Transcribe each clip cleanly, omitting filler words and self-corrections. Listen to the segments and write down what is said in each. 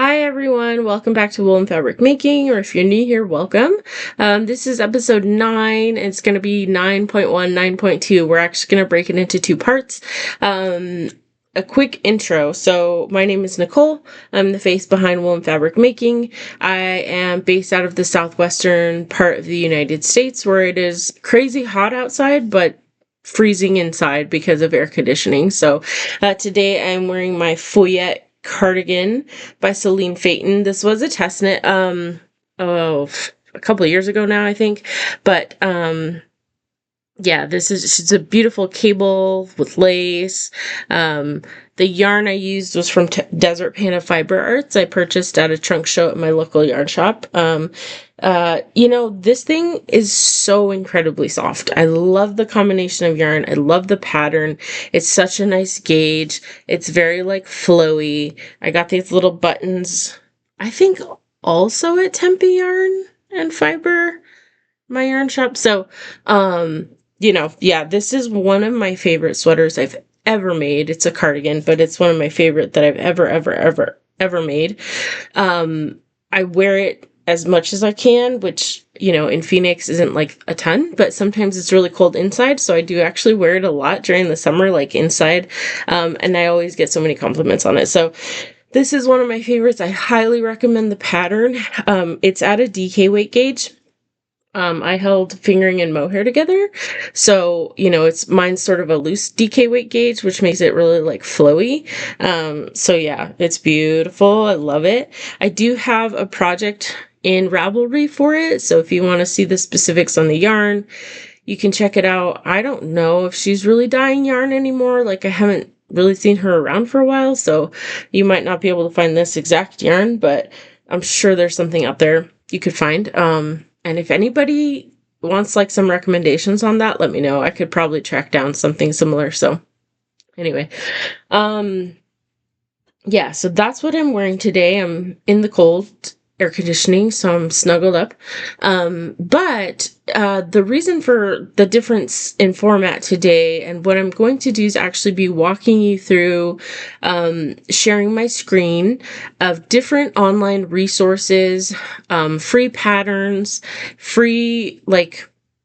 Hi everyone, welcome back to Wool and Fabric Making, or if you're new here, welcome. This is episode 9, it's going to be 9.1, 9.2. We're actually going to break it into two parts. A quick intro. So my name is Nicole. I'm the face behind Wool and Fabric Making. I am based out of the southwestern part of the United States where it is crazy hot outside, but freezing inside because of air conditioning. So today I'm wearing my Fouette cardigan by Celine Feyton. This was a test knit a couple of years ago now, I think. But yeah, it's a beautiful cable with lace. The yarn I used was from Desert Panda Fiber Arts. I purchased at a trunk show at my local yarn shop. This thing is so incredibly soft. I love the combination of yarn. I love the pattern. It's such a nice gauge. It's very flowy. I got these little buttons, I think also at Tempe Yarn and Fiber, my yarn shop. So, this is one of my favorite sweaters I've ever made. It's a cardigan, but it's one of my favorite that I've ever made. I wear it as much as I can, which, in Phoenix isn't a ton, but sometimes it's really cold inside. So I do actually wear it a lot during the summer, inside. And I always get so many compliments on it. So this is one of my favorites. I highly recommend the pattern. It's at a DK weight gauge. I held fingering and mohair together. So, mine's sort of a loose DK weight gauge, which makes it really flowy. So yeah, it's beautiful. I love it. I do have a project in Ravelry for it. So if you want to see the specifics on the yarn, you can check it out. I don't know if she's really dyeing yarn anymore. I haven't really seen her around for a while. So you might not be able to find this exact yarn, but I'm sure there's something out there you could find. And if anybody wants some recommendations on that, let me know. I could probably track down something similar. So anyway, yeah, so that's what I'm wearing today. I'm in the cold, air conditioning, so I'm snuggled up. But the reason for the difference in format today and what I'm going to do is actually be walking you through sharing my screen of different online resources, free patterns, free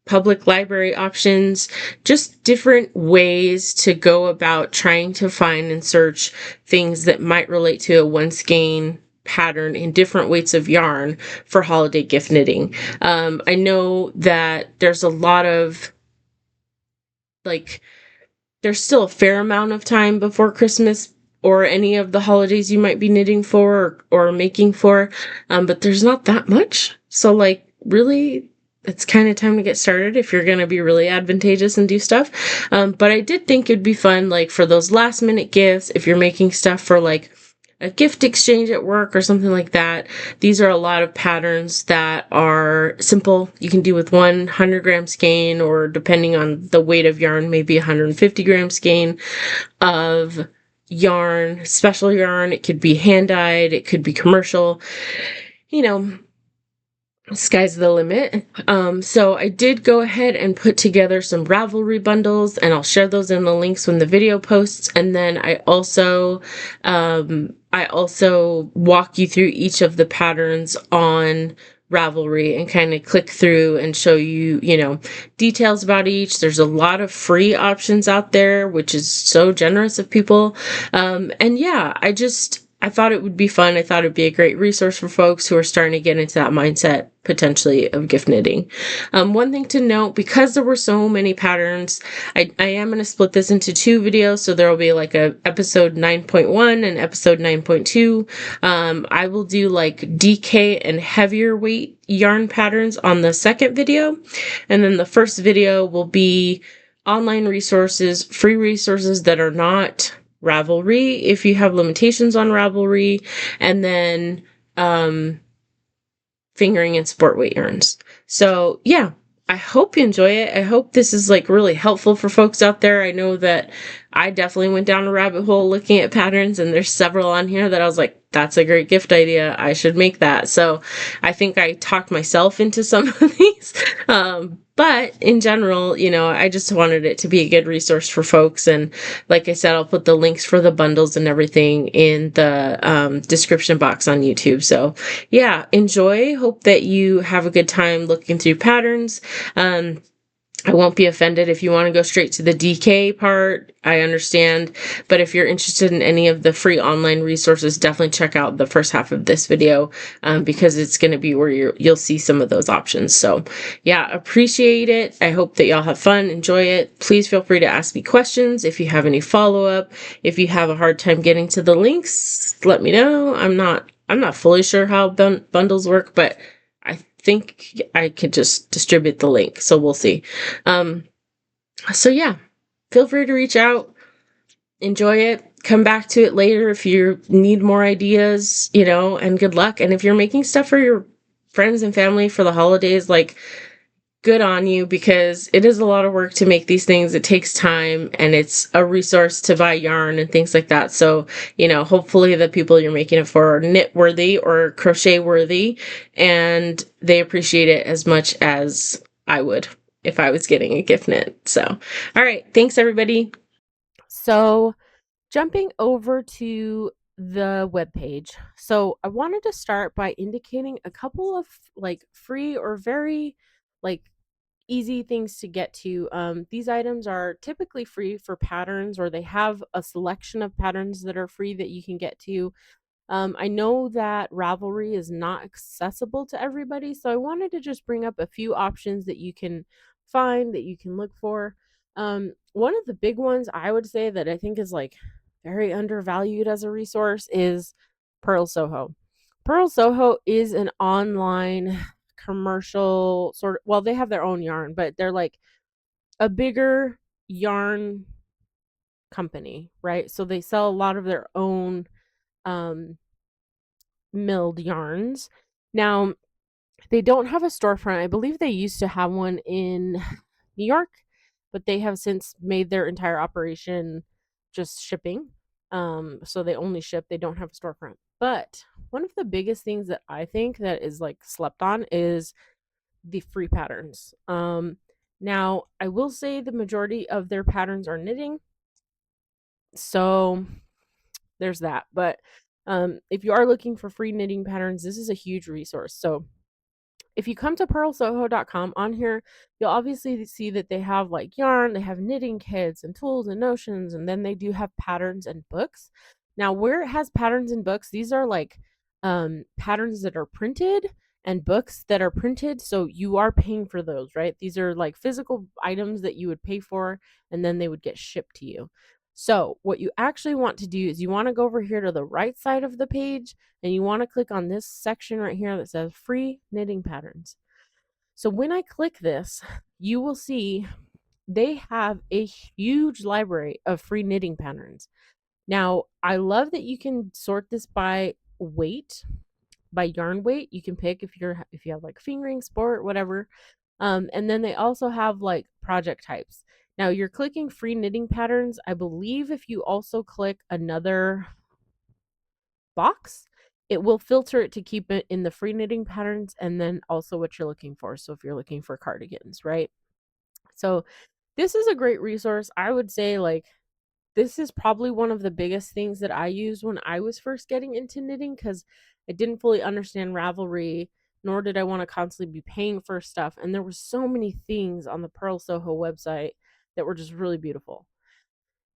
public library options, just different ways to go about trying to find and search things that might relate to a one skein pattern in different weights of yarn for holiday gift knitting. I know that there's a lot of there's still a fair amount of time before Christmas or any of the holidays you might be knitting for or making for, but there's not that much. So really, it's kind of time to get started if you're going to be really advantageous and do stuff. But I did think it'd be fun, for those last minute gifts, if you're making stuff for a gift exchange at work or something like that. These are a lot of patterns that are simple. You can do with 100-gram skein, or depending on the weight of yarn, maybe 150-gram skein of yarn, special yarn. It could be hand dyed, it could be commercial. Sky's the limit. So I did go ahead and put together some Ravelry bundles, and I'll share those in the links when the video posts. And then I also walk you through each of the patterns on Ravelry and kind of click through and show you, details about each. There's a lot of free options out there, which is so generous of people. And yeah, I thought it would be fun. I thought it'd be a great resource for folks who are starting to get into that mindset, potentially, of gift knitting. One thing to note, because there were so many patterns, I am going to split this into two videos. So there will be a episode 9.1 and episode 9.2. I will do DK and heavier weight yarn patterns on the second video. And then the first video will be online resources, free resources that are not Ravelry, if you have limitations on Ravelry, and then fingering and sport weight yarns. So yeah, I hope you enjoy it. I hope this is really helpful for folks out there. I know that I definitely went down a rabbit hole looking at patterns, and there's several on here that I was like, that's a great gift idea. I should make that. So I think I talked myself into some of these. But in general, I just wanted it to be a good resource for folks. And like I said, I'll put the links for the bundles and everything in the description box on YouTube. So yeah, enjoy. Hope that you have a good time looking through patterns. I won't be offended if you want to go straight to the DK part. I understand. But if you're interested in any of the free online resources, definitely check out the first half of this video, because it's going to be where you'll see some of those options. So yeah, appreciate it. I hope that y'all have fun, enjoy it. Please feel free to ask me questions. If you have any follow-up, if you have a hard time getting to the links, let me know. I'm not fully sure how bundles work, but I think I could just distribute the link. So we'll see. So yeah, feel free to reach out, enjoy it, come back to it later if you need more ideas, and good luck. And if you're making stuff for your friends and family for the holidays, like, good on you, because it is a lot of work to make these things. It takes time, and it's a resource to buy yarn and things like that. So, hopefully the people you're making it for are knit worthy or crochet worthy, and they appreciate it as much as I would if I was getting a gift knit. So, all right. Thanks, everybody. So, jumping over to the webpage. So I wanted to start by indicating a couple of free or very easy things to get to. These items are typically free for patterns, or they have a selection of patterns that are free that you can get to. I know that Ravelry is not accessible to everybody, so I wanted to just bring up a few options that you can find, that you can look for. One of the big ones I would say that I think is very undervalued as a resource is Purl Soho. Purl Soho is an online commercial well, they have their own yarn, but they're like a bigger yarn company, right? So they sell a lot of their own milled yarns. Now, they don't have a storefront. I believe they used to have one in New York, but they have since made their entire operation just shipping. So they only ship, they don't have a storefront. But one of the biggest things that I think that is slept on is the free patterns. Now I will say the majority of their patterns are knitting. So there's that. But if you are looking for free knitting patterns, this is a huge resource. So if you come to purlsoho.com, on here, you'll obviously see that they have yarn, they have knitting kits and tools and notions, and then they do have patterns and books. Now, where it has patterns and books, these are patterns that are printed and books that are printed. So you are paying for those, right? These are physical items that you would pay for, and then they would get shipped to you. So what you actually want to do is you want to go over here to the right side of the page, and you want to click on this section right here that says free knitting patterns. So when I click this, you will see they have a huge library of free knitting patterns. Now, I love that you can sort this by weight, by yarn weight. You can pick if you have fingering, sport, whatever. And then they also have project types. Now you're clicking free knitting patterns. I believe if you also click another box, it will filter it to keep it in the free knitting patterns, and then also what you're looking for. So if you're looking for cardigans, right? So this is a great resource. I would say this is probably one of the biggest things that I used when I was first getting into knitting, because I didn't fully understand Ravelry, nor did I want to constantly be paying for stuff. And there were so many things on the Purl Soho website that were just really beautiful.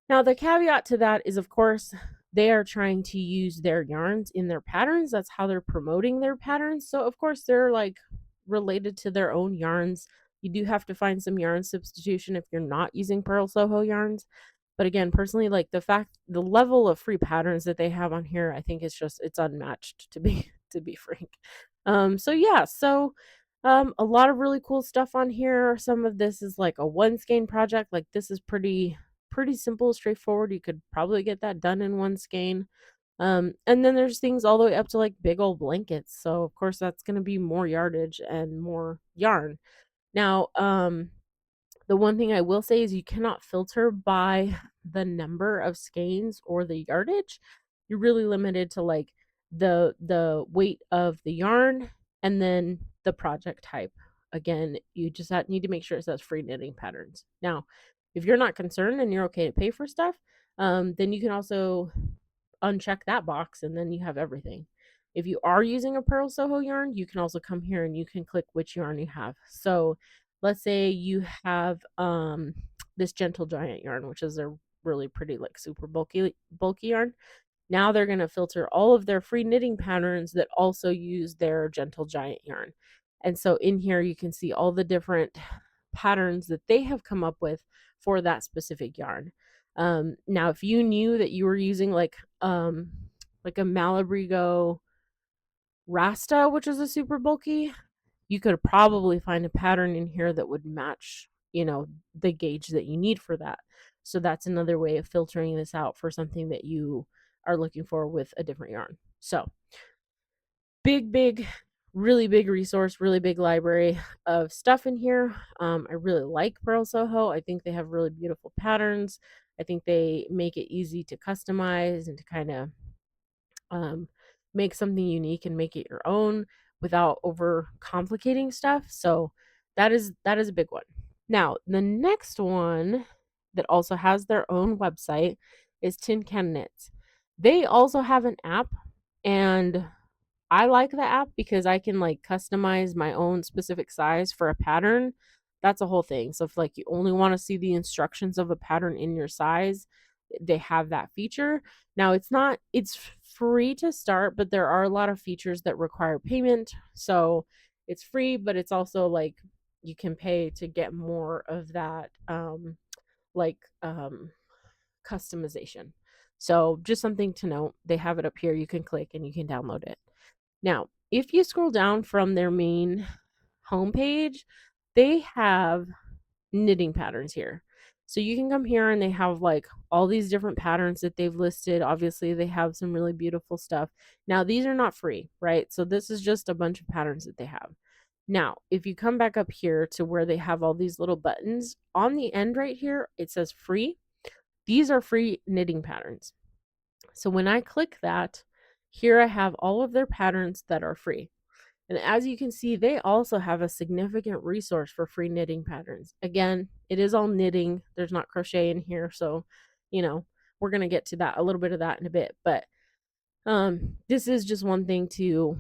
Now, the caveat to that is, of course, they are trying to use their yarns in their patterns. That's how they're promoting their patterns. So, of course, they're related to their own yarns. You do have to find some yarn substitution if you're not using Purl Soho yarns. But again, personally, the level of free patterns that they have on here, I think it's unmatched, to be frank. So yeah, a lot of really cool stuff on here. Some of this is a one skein project. This is pretty simple, straightforward. You could probably get that done in one skein. And then there's things all the way up to big old blankets. So of course that's going to be more yardage and more yarn. Now, the one thing I will say is you cannot filter by the number of skeins or the yardage. You're really limited to like the weight of the yarn and then the project type. Again, you just need to make sure it says free knitting patterns. Now, if you're not concerned and you're okay to pay for stuff, then you can also uncheck that box and then you have everything. If you are using a Purl Soho yarn, you can also come here and you can click which yarn you have. So let's say you have this Gentle Giant yarn, which is a really pretty, like super bulky yarn. Now they're going to filter all of their free knitting patterns that also use their Gentle Giant yarn. And so in here you can see all the different patterns that they have come up with for that specific yarn. Now if you knew that you were using like a Malabrigo Rasta, which is a super bulky, you could probably find a pattern in here that would match, the gauge that you need for that. So that's another way of filtering this out for something that you are looking for with a different yarn. So big, really big resource, really big library of stuff in here. I really like Purl Soho. I think they have really beautiful patterns. I think they make it easy to customize and to kind of make something unique and make it your own without over complicating stuff. So that is a big one. Now, the next one that also has their own website is Tin Can Knits. They also have an app, and I like the app because I can like customize my own specific size for a pattern. That's a whole thing. So if like you only want to see the instructions of a pattern in your size, they have that feature. Now it's free to start, but there are a lot of features that require payment. So it's free, but it's also like you can pay to get more of that customization. So just something to note. They have it up here. You can click and you can download it. Now, if you scroll down from their main homepage, they have knitting patterns here. So you can come here and they have like all these different patterns that they've listed. Obviously, they have some really beautiful stuff. Now, these are not free, right? So this is just a bunch of patterns that they have. Now, if you come back up here to where they have all these little buttons, on the end right here, it says free. These are free knitting patterns. So when I click that, here I have all of their patterns that are free. And as you can see, they also have a significant resource for free knitting patterns. Again, it is all knitting. There's not crochet in here. So, we're going to get to that, a little bit of that in a bit. But this is just one thing to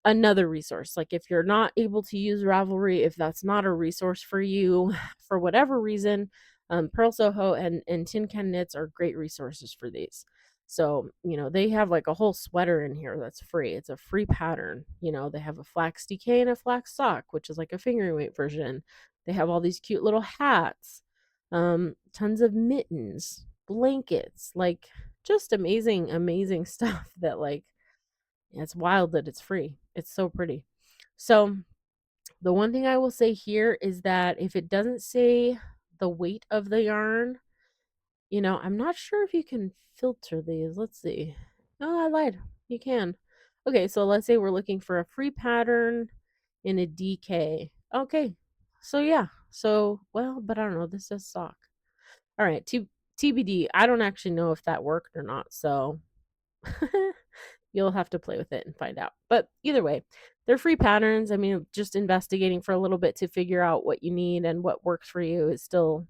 another resource. Like if you're not able to use Ravelry, if that's not a resource for you for whatever reason, Purl Soho and Tin Can Knits are great resources for these. So, they have like a whole sweater in here that's free. It's a free pattern. They have a flax DK and a flax sock, which is like a fingering weight version. They have all these cute little hats, tons of mittens, blankets, like just amazing stuff that like it's wild that it's free. It's so pretty. So the one thing I will say here is that if it doesn't say the weight of the yarn, I'm not sure if you can filter these. Let's see. Oh, I lied. You can. Okay, so let's say we're looking for a free pattern in a DK. Okay. So yeah. So, well, but I don't know. This says sock. All right. TBD. I don't actually know if that worked or not. So you'll have to play with it and find out. But either way, they're free patterns. I mean, just investigating for a little bit to figure out what you need and what works for you is still,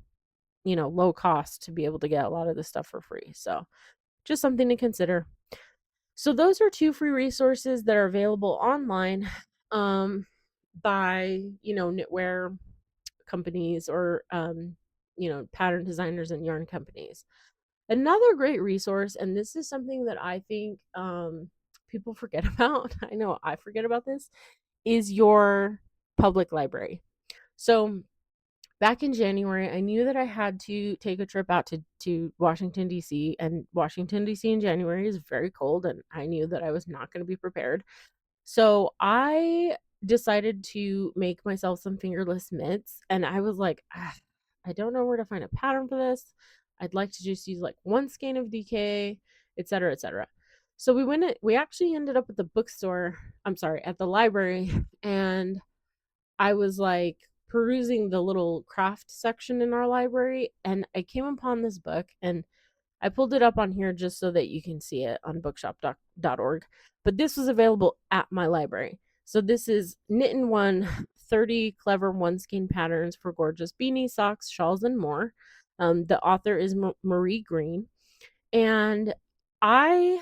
low cost to be able to get a lot of this stuff for free. So just something to consider. So those are two free resources that are available online by, knitwear companies or, pattern designers and yarn companies. Another great resource, and this is something that I think people forget about, I know I forget about this, is your public library. So back in January, I knew that I had to take a trip out to Washington, D.C., and Washington, D.C. in January is very cold, and I knew that I was not going to be prepared. So I decided to make myself some fingerless mitts, and I was like, I don't know where to find a pattern for this. I'd like to just use like one skein of DK, etc., etc. So we actually ended up at the bookstore, at the library, and I was like perusing the little craft section in our library, and I came upon this book, and I pulled it up on here just so that you can see it on bookshop.org. But this was available at my library. So this is Knit and One 30 clever one skein patterns for gorgeous beanies, socks, shawls, and more. The author is Marie Green. And I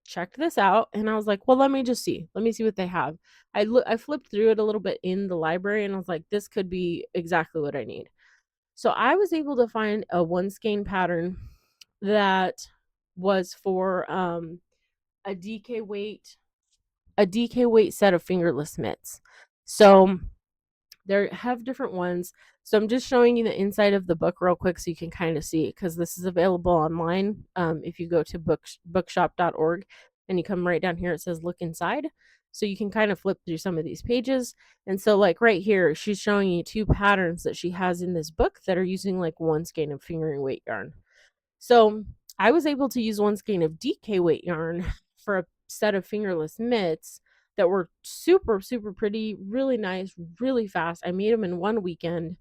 checked this out and I was like, well, let me see what they have. I flipped through it a little bit in the library and I was like, this could be exactly what I need. So I was able to find a one skein pattern that was for a DK weight set of fingerless mitts. So they have different ones. So I'm just showing you the inside of the book real quick so you can kind of see, because this is available online. If you go to bookshop.org and you come right down here, it says look inside. So you can kind of flip through some of these pages. And so like right here, she's showing you 2 patterns that she has in this book that are using like one skein of fingering weight yarn. So I was able to use one skein of DK weight yarn for a set of fingerless mitts that were super, super pretty, really nice, really fast. I made them in one weekend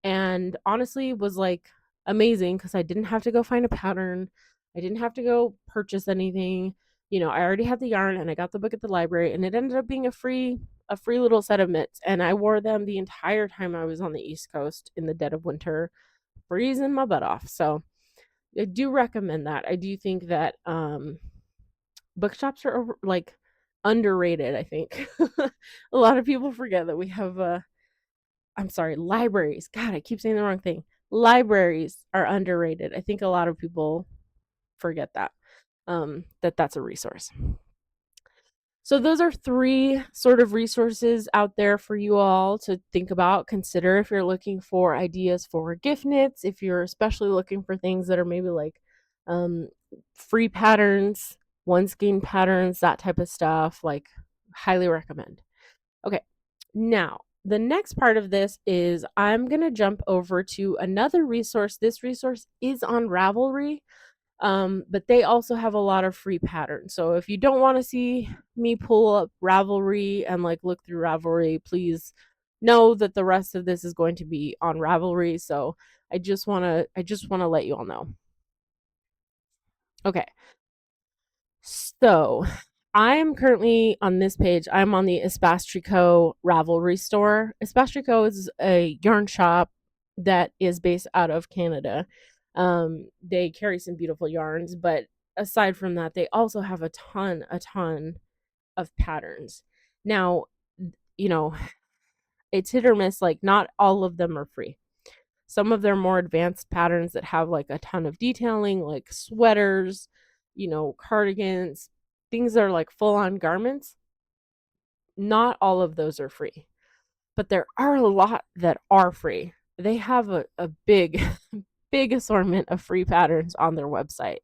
and honestly was like amazing because I didn't have to go find a pattern. I didn't have to go purchase anything. I already had the yarn and I got the book at the library, and it ended up being a free little set of mitts, and I wore them the entire time I was on the East Coast in the dead of winter, freezing my butt off. So I do recommend that. I do think that bookshops are underrated, I think. A lot of people forget that we have libraries. God, I keep saying the wrong thing. Libraries are underrated. I think a lot of people forget that that's a resource. So those are 3 sort of resources out there for you all to think about, consider if you're looking for ideas for gift knits, if you're especially looking for things that are maybe like free patterns, one skein patterns, that type of stuff, like highly recommend. Okay, now the next part of this is I'm going to jump over to another resource. This resource is on Ravelry. But they also have a lot of free patterns. So if you don't want to see me pull up Ravelry and like look through Ravelry, please know that the rest of this is going to be on Ravelry. So I just want to let you all know. Okay. So I'm currently on this page. I'm on the Espace Tricot Ravelry store. Espace Tricot is a yarn shop that is based out of Canada. They carry some beautiful yarns, but aside from that, they also have a ton of patterns. Now, it's hit or miss. Like, not all of them are free. Some of their more advanced patterns that have like a ton of detailing, like sweaters, cardigans, things that are like full on garments, not all of those are free. But there are a lot that are free. They have a big, big assortment of free patterns on their website.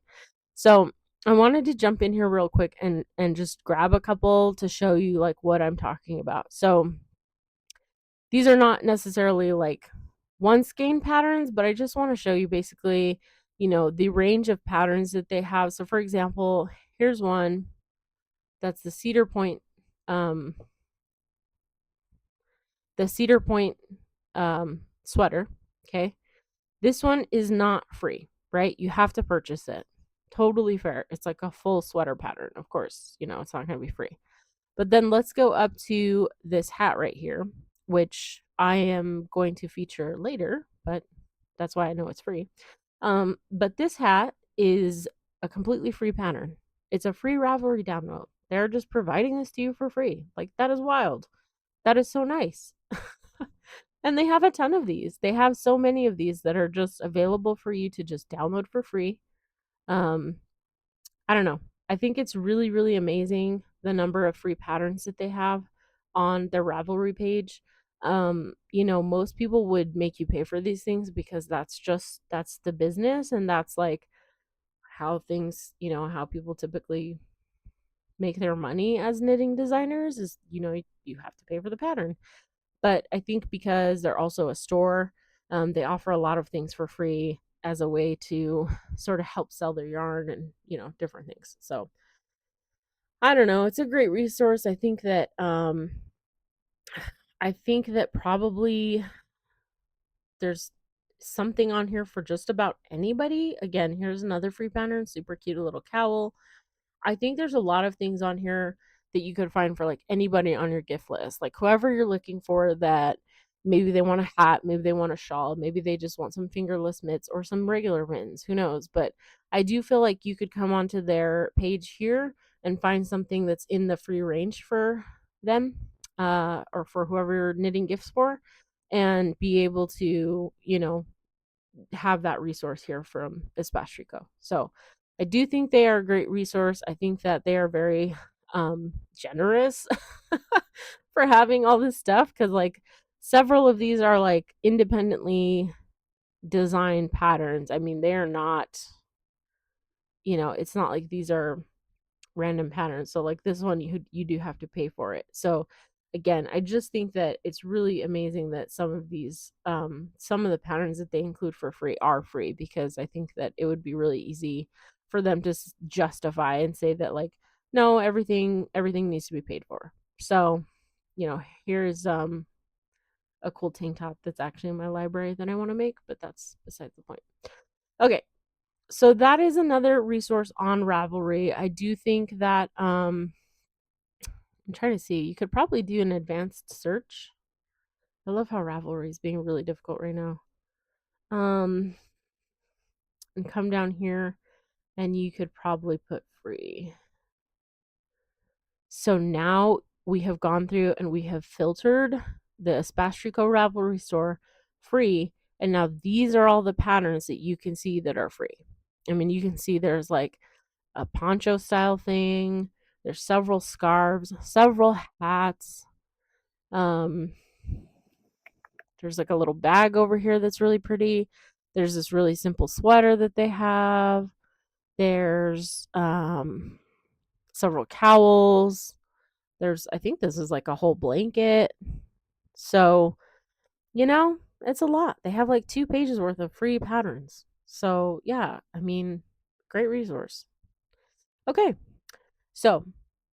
So I wanted to jump in here real quick and just grab a couple to show you like what I'm talking about. So these are not necessarily like one skein patterns, but I just want to show you basically, the range of patterns that they have. So for example, here's one that's the Cedar Point sweater. Okay. This one is not free, right? You have to purchase it. Totally fair. It's like a full sweater pattern. Of course, it's not going to be free. But then let's go up to this hat right here, which I am going to feature later, but that's why I know it's free. But this hat is a completely free pattern. It's a free Ravelry download. They're just providing this to you for free. Like, that is wild. That is so nice. And they have a ton of these. They have so many of these that are just available for you to just download for free. I don't know. I think it's really, really amazing the number of free patterns that they have on their Ravelry page. Most people would make you pay for these things because that's the business, and that's like how things, how people typically make their money as knitting designers is, you have to pay for the pattern. But I think because they're also a store, they offer a lot of things for free as a way to sort of help sell their yarn and, different things. So I don't know. It's a great resource. I think that probably there's something on here for just about anybody. Again, here's another free pattern, super cute little cowl. I think there's a lot of things on here that you could find for like anybody on your gift list. Like whoever you're looking for, that maybe they want a hat, maybe they want a shawl, maybe they just want some fingerless mitts or some regular mittens, who knows. But I do feel like you could come onto their page here and find something that's in the free range for them, or for whoever you're knitting gifts for, and be able to, have that resource here from Espastrico. So I do think they are a great resource. I think that they are very generous for having all this stuff, because like several of these are like independently designed patterns. I mean, they are not, it's not like these are random patterns. So like this one, you do have to pay for it. So again, I just think that it's really amazing that some of the patterns that they include for free are free, because I think that it would be really easy for them to justify and say that like, no, everything needs to be paid for. So, here's a cool tank top that's actually in my library that I want to make, but that's besides the point. Okay, so that is another resource on Ravelry. I do think that I'm trying to see, you could probably do an advanced search. I love how Ravelry is being really difficult right now. And come down here and you could probably put free. So now we have gone through and we have filtered the Espastrico Ravelry store free, and now these are all the patterns that you can see that are free. I mean, you can see there's like a poncho style thing, there's several scarves, several hats. There's like a little bag over here that's really pretty. There's this really simple sweater that they have. There's several cowls. I think this is like a whole blanket. So, it's a lot. They have like 2 pages worth of free patterns. So, yeah, I mean, great resource. Okay. So,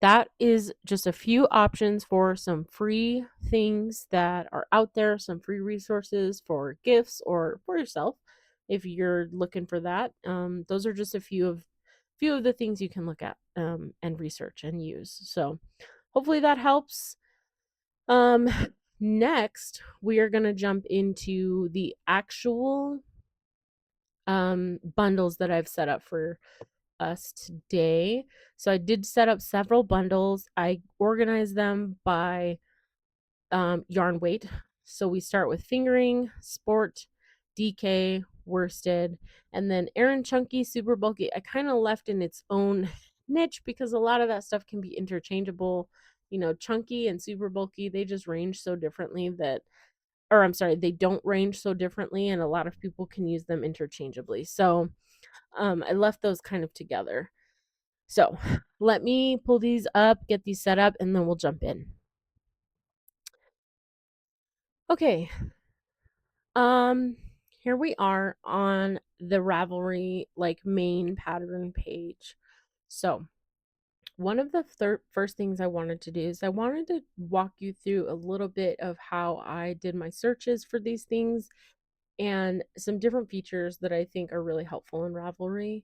that is just a few options for some free things that are out there, some free resources for gifts or for yourself if you're looking for that. Those are just a few of the things you can look at and research and use. So hopefully that helps. Next, we are going to jump into the actual bundles that I've set up for us today. So I did set up several bundles. I organized them by yarn weight. So we start with fingering, sport, DK, worsted, and then Aran Chunky, super bulky. I kind of left in its own niche because a lot of that stuff can be interchangeable. Chunky and super bulky, they just range so differently they don't range so differently, and a lot of people can use them interchangeably. So I left those kind of together. So let me pull these up, get these set up, and then we'll jump in. Okay. Here we are on the Ravelry like main pattern page. So one of the first things I wanted to do is I wanted to walk you through a little bit of how I did my searches for these things and some different features that I think are really helpful in Ravelry.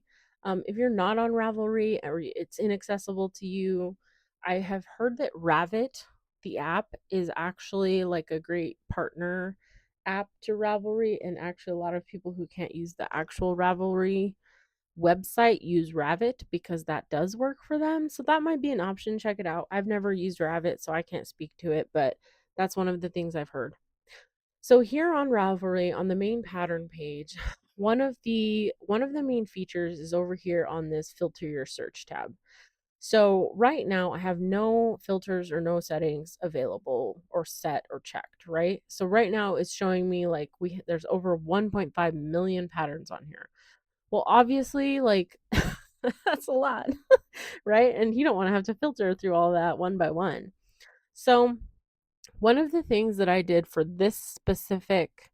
If you're not on Ravelry or it's inaccessible to you, I have heard that Ravit, the app, is actually like a great partner app to Ravelry, and actually a lot of people who can't use the actual Ravelry website use Ravit because that does work for them. So that might be an option. Check it out. I've never used Ravit, so I can't speak to it, but that's one of the things I've heard. So here on Ravelry, on the main pattern page, one of the main features is over here on this filter your search tab. So right now I have no filters or no settings available or set or checked, right? So right now it's showing me like there's over 1.5 million patterns on here. Well, obviously, like that's a lot, right? And you don't want to have to filter through all that one by one. So one of the things that I did for this specific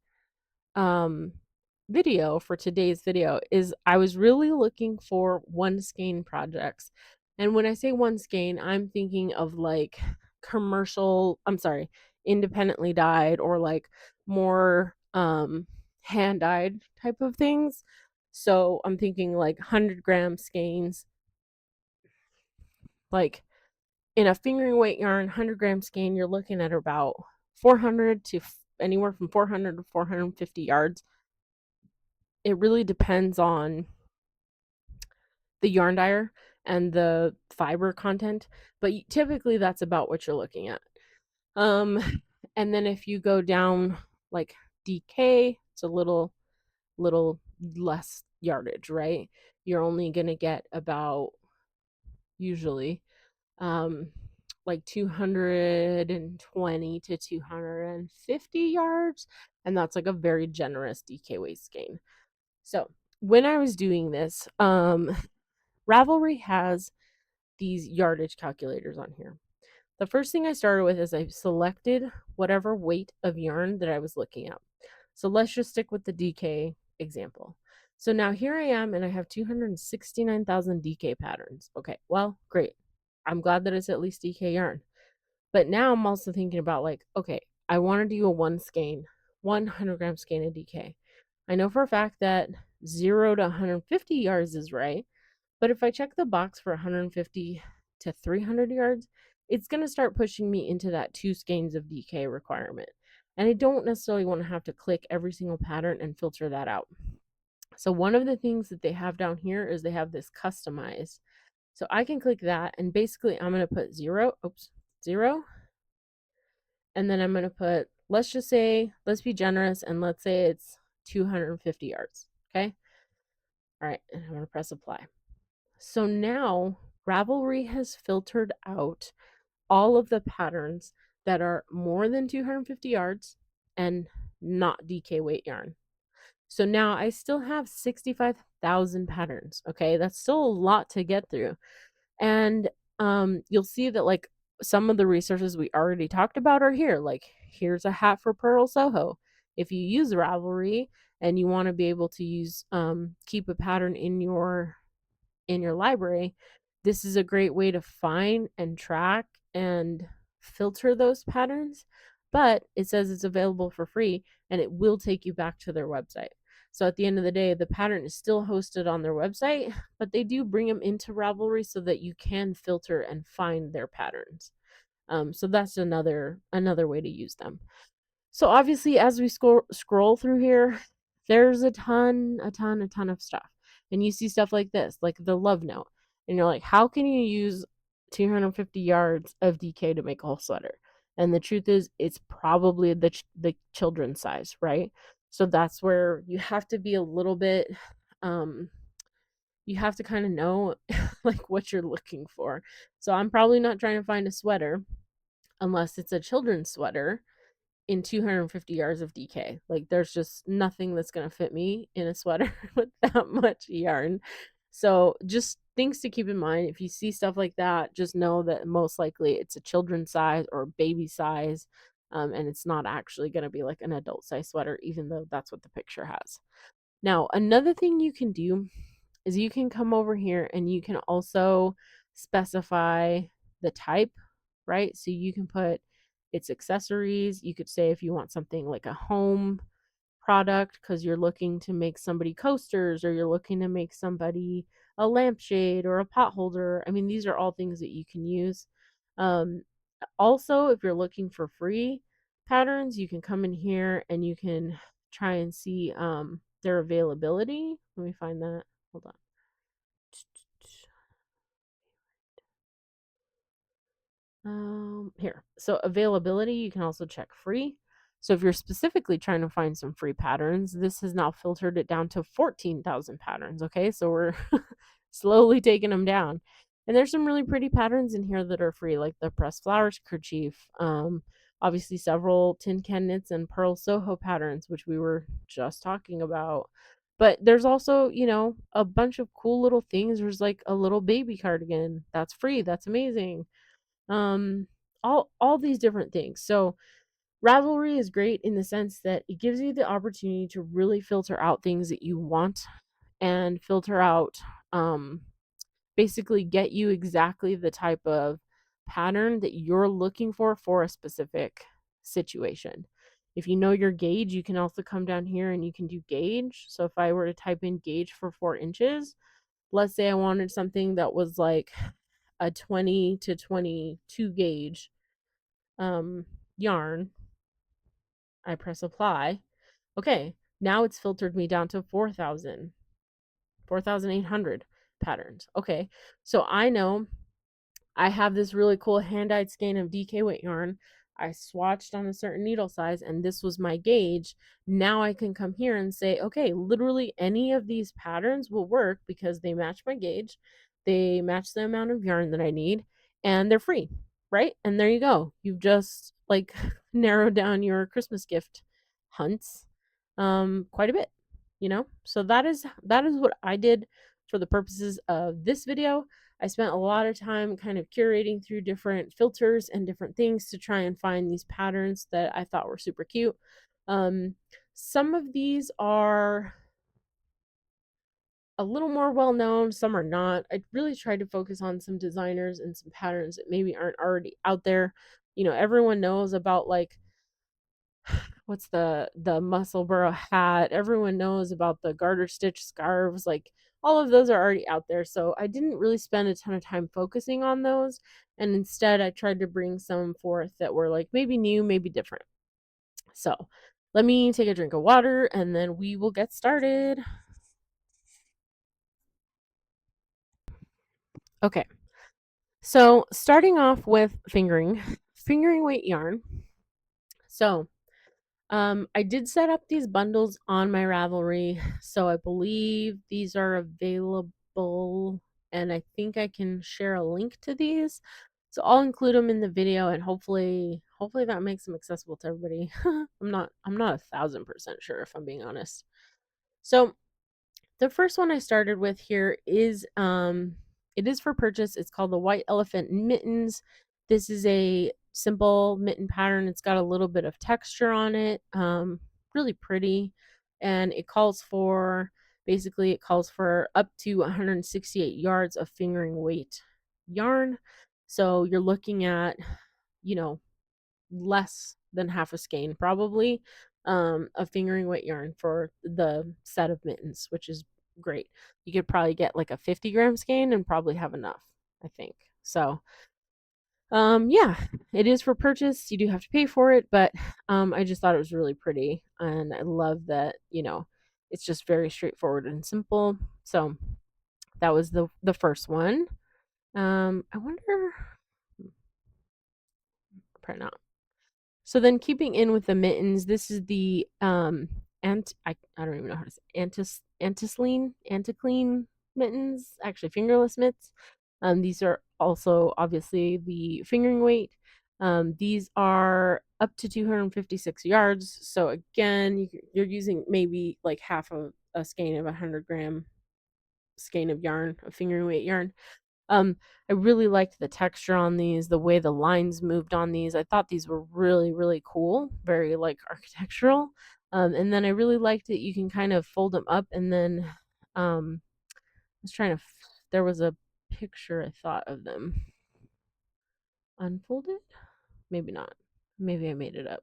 video, for today's video, is I was really looking for one skein projects. And when I say one skein, I'm thinking of like independently dyed, or like more hand-dyed type of things. So I'm thinking like 100-gram skeins, like in a fingering weight yarn, 100-gram skein, you're looking at about 400 to anywhere from 400 to 450 yards. It really depends on the yarn dyer and the fiber content, but typically that's about what you're looking at. And then if you go down like DK, it's a little less yardage, right? You're only going to get about usually like 220 to 250 yards, and that's like a very generous DK waist gain. So when I was doing this, Ravelry has these yardage calculators on here. The first thing I started with is I selected whatever weight of yarn that I was looking at. So let's just stick with the DK example. So now here I am, and I have 269,000 DK patterns. Okay, well, great. I'm glad that it's at least DK yarn. But now I'm also thinking about like, okay, I want to do a 100-gram skein of DK. I know for a fact that 0 to 150 yards is right, but if I check the box for 150 to 300 yards, it's going to start pushing me into that 2 skeins of DK requirement. And I don't necessarily want to have to click every single pattern and filter that out. So one of the things that they have down here is they have this customize. So I can click that, and basically I'm going to put 0, and then I'm going to put, let's just say, let's be generous, and let's say it's 250 yards. Okay. All right. And I'm going to press apply. So now Ravelry has filtered out all of the patterns that are more than 250 yards and not DK weight yarn. So now I still have 65,000 patterns. Okay, that's still a lot to get through. And you'll see that like some of the resources we already talked about are here. Like here's a hat for Purl Soho. If you use Ravelry and you want to be able to use keep a pattern in your library, this is a great way to find and track and filter those patterns. But it says it's available for free, and it will take you back to their website. So at the end of the day, the pattern is still hosted on their website, but they do bring them into Ravelry so that you can filter and find their patterns. So that's another way to use them. So obviously, as we scroll through here, there's a ton of stuff. And you see stuff like this, like the love note. And you're like, how can you use 250 yards of DK to make a whole sweater? And the truth is, it's probably the children's size, right? So that's where you have to be a little bit, you have to kind of know like what you're looking for. So I'm probably not trying to find a sweater unless it's a children's sweater in 250 yards of DK. Like there's just nothing that's going to fit me in a sweater with that much yarn. So just things to keep in mind. If you see stuff like that, just know that most likely it's a children's size or baby size. And it's not actually going to be like an adult size sweater, even though that's what the picture has. Now, another thing you can do is you can come over here and you can also specify the type, right? So you can put its accessories. You could say if you want something like a home product because you're looking to make somebody coasters, or you're looking to make somebody a lampshade or a pot holder. I mean, these are all things that you can use. Also, if you're looking for free patterns, you can come in here and you can try and see their availability. Let me find that. Hold on. Here. So availability, you can also check free. So if you're specifically trying to find some free patterns, this has now filtered it down to 14,000 patterns. Okay, so we're slowly taking them down. And there's some really pretty patterns in here that are free, like the pressed flowers kerchief. Obviously several tin can knits and Purl Soho patterns, which we were just talking about. But there's also, you know, a bunch of cool little things. There's like a little baby cardigan that's free. That's amazing. Um, all these different things. So Ravelry is great in the sense that it gives you the opportunity to really filter out things that you want, and filter out basically get you exactly the type of pattern that you're looking for a specific situation. If you know your gauge, you can also come down here and you can do gauge. So if I were to type in gauge for 4 inches, let's say I wanted something that was like a 20 to 22 gauge yarn, I press apply. Okay, now it's filtered me down to 4,800 patterns. Okay, so I know I have this really cool hand-dyed skein of DK weight yarn. I swatched on a certain needle size and this was my gauge. Now I can come here and say, okay, literally any of these patterns will work because they match my gauge. They match the amount of yarn that I need and they're free, right? And there you go. You've just like narrowed down your Christmas gift hunts quite a bit, you know? So that is what I did for the purposes of this video. I spent a lot of time kind of curating through different filters and different things to try and find these patterns that I thought were super cute. Some of these are a little more well known, some are not. I really tried to focus on some designers and some patterns that maybe aren't already out there. You know, everyone knows about like what's the muscle burrow hat. Everyone knows about the garter stitch scarves. Like all of those are already out there. So I didn't really spend a ton of time focusing on those. And instead I tried to bring some forth that were like maybe new, maybe different. So let me take a drink of water and then we will get started. Okay. So starting off with fingering weight yarn. So I did set up these bundles on my Ravelry, so I believe these are available, and I think I can share a link to these. So I'll include them in the video, and hopefully that makes them accessible to everybody. I'm not 1,000% sure if I'm being honest. So the first one I started with here is it is for purchase. It's called the White Elephant Mittens. This is a simple mitten pattern. It's got a little bit of texture on it. Really pretty, and it calls for up to 168 yards of fingering weight yarn. So you're looking at, you know, less than half a skein probably of fingering weight yarn for the set of mittens, which is great. You could probably get like a 50-gram skein and probably have enough, I think. So yeah, it is for purchase. You do have to pay for it, but I just thought it was really pretty, and I love that, you know, it's just very straightforward and simple. So that was the first one. I wonder, probably not. So then keeping in with the mittens, this is the I don't even know how to say anticlean mittens, actually fingerless mitts. These are also obviously the fingering weight. These are up to 256 yards. So again, you're using maybe like half of a skein of 100-gram skein of yarn, of fingering weight yarn. I really liked the texture on these, the way the lines moved on these. I thought these were really, really cool, very like architectural. And then I really liked that you can kind of fold them up and then I was trying to there was a picture I thought of them unfolded. Maybe not. Maybe I made it up.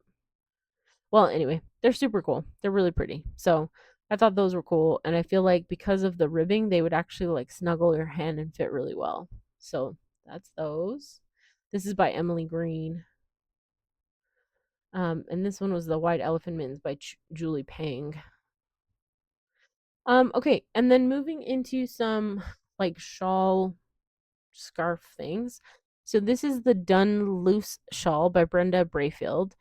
Well, anyway, they're super cool. They're really pretty. So I thought those were cool, and I feel like because of the ribbing, they would actually like snuggle your hand and fit really well. So that's those. This is by Emily Green. And this one was the White Elephant Mittens by Julie Pang. Okay, and then moving into some like shawl scarf things. So this is the Done Loose Shawl by Brenda Brayfield.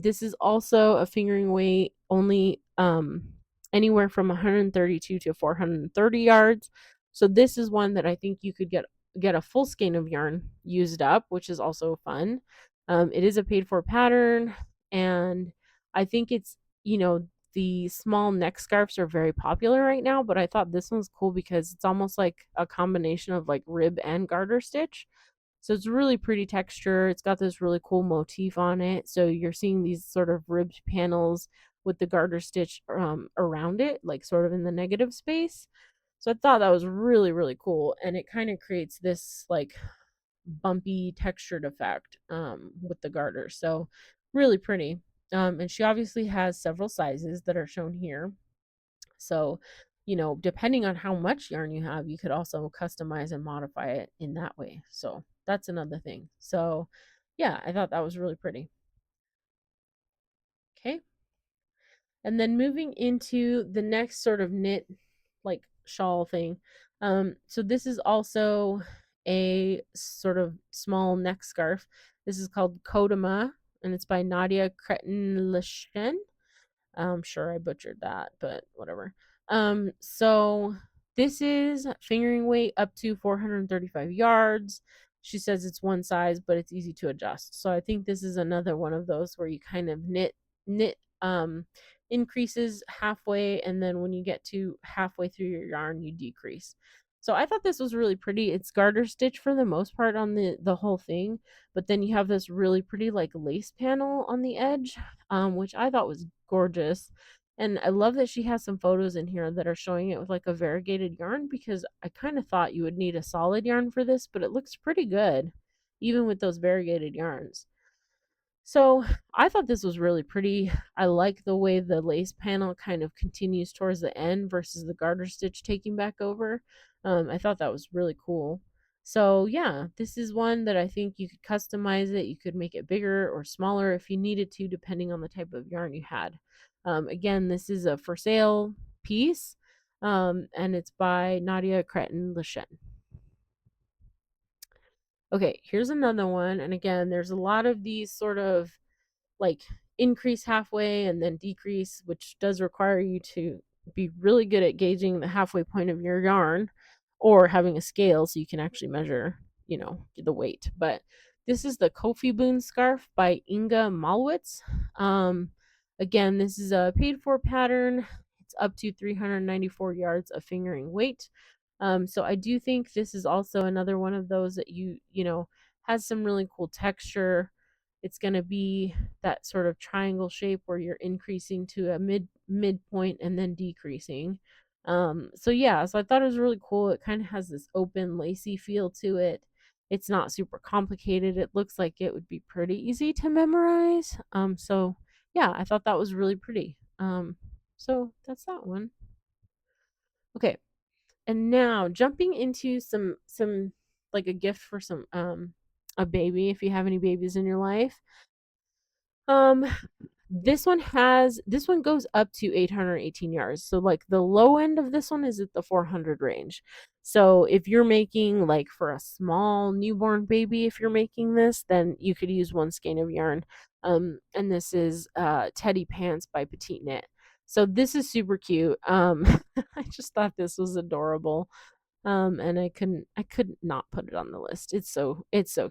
This is also a fingering weight, only anywhere from 132 to 430 yards. So this is one that I think you could get a full skein of yarn used up, which is also fun. It is a paid for pattern, and I think it's, you know, the small neck scarves are very popular right now, but I thought this one's cool because it's almost like a combination of like rib and garter stitch. So it's really pretty texture. It's got this really cool motif on it. So you're seeing these sort of ribbed panels with the garter stitch around it, like sort of in the negative space. So I thought that was really, really cool. And it kind of creates this like bumpy textured effect with the garter. So really pretty. And she obviously has several sizes that are shown here. So, depending on how much yarn you have, you could also customize and modify it in that way. So, that's another thing. So, yeah, I thought that was really pretty. Okay. And then moving into the next sort of knit like shawl thing. So this is also a sort of small neck scarf. This is called Kodama, and it's by Nadia Cretin. I'm sure I butchered that, but whatever. So this is fingering weight up to 435 yards. She says it's one size, but it's easy to adjust. So I think this is another one of those where you kind of knit increases halfway, and then when you get to halfway through your yarn, you decrease. So I thought this was really pretty. It's garter stitch for the most part on the whole thing, but then you have this really pretty like lace panel on the edge, which I thought was gorgeous. And I love that she has some photos in here that are showing it with like a variegated yarn, because I kind of thought you would need a solid yarn for this, but it looks pretty good even with those variegated yarns. So I thought this was really pretty. I like the way the lace panel kind of continues towards the end versus the garter stitch taking back over. I thought that was really cool. So yeah, this is one that I think you could customize it. You could make it bigger or smaller if you needed to, depending on the type of yarn you had. Again, this is a for sale piece, and it's by Nadia Cretin Lechen. Okay, here's another one. And again, there's a lot of these sort of like increase halfway and then decrease, which does require you to be really good at gauging the halfway point of your yarn or having a scale so you can actually measure, the weight. But this is the Kofi Boon scarf by Inga Malwitz. Again, this is a paid for pattern. It's up to 394 yards of fingering weight. So I do think this is also another one of those that has some really cool texture. It's going to be that sort of triangle shape where you're increasing to a midpoint and then decreasing. So yeah, so I thought it was really cool. It kind of has this open lacy feel to it. It's not super complicated. It looks like it would be pretty easy to memorize. So yeah, I thought that was really pretty. So that's that one. Okay, and now jumping into some like a gift for some a baby, if you have any babies in your life. Um this one goes up to 818 yards. So like the low end of this one is at the 400 range. So if you're making like for a small newborn baby, if you're making this, then you could use one skein of yarn. And this is Teddy Pants by Petite Knit. So this is super cute. I just thought this was adorable. And I could not put it on the list. It's so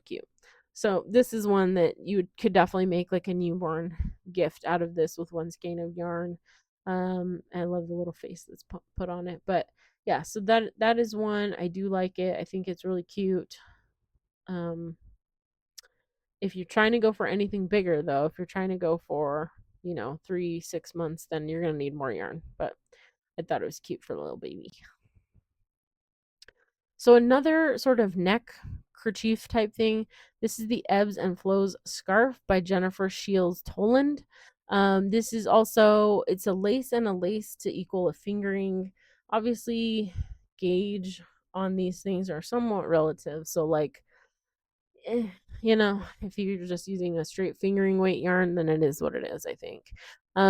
cute. So this is one that you could definitely make like a newborn gift out of this with one skein of yarn. I love the little face that's put on it. But yeah, so that is one. I do like it. I think it's really cute. Um, if you're trying to go for anything bigger though, if you're trying to go for 3-6 months, then you're gonna need more yarn. But I thought it was cute for a little baby. So another sort of neck kerchief type thing. This is the Ebbs and Flows scarf by Jennifer Shields Toland. This is also, it's a lace and a lace to equal a fingering. Obviously, gauge on these things are somewhat relative. So like eh, if you're just using a straight fingering weight yarn, then it is what it is, I think.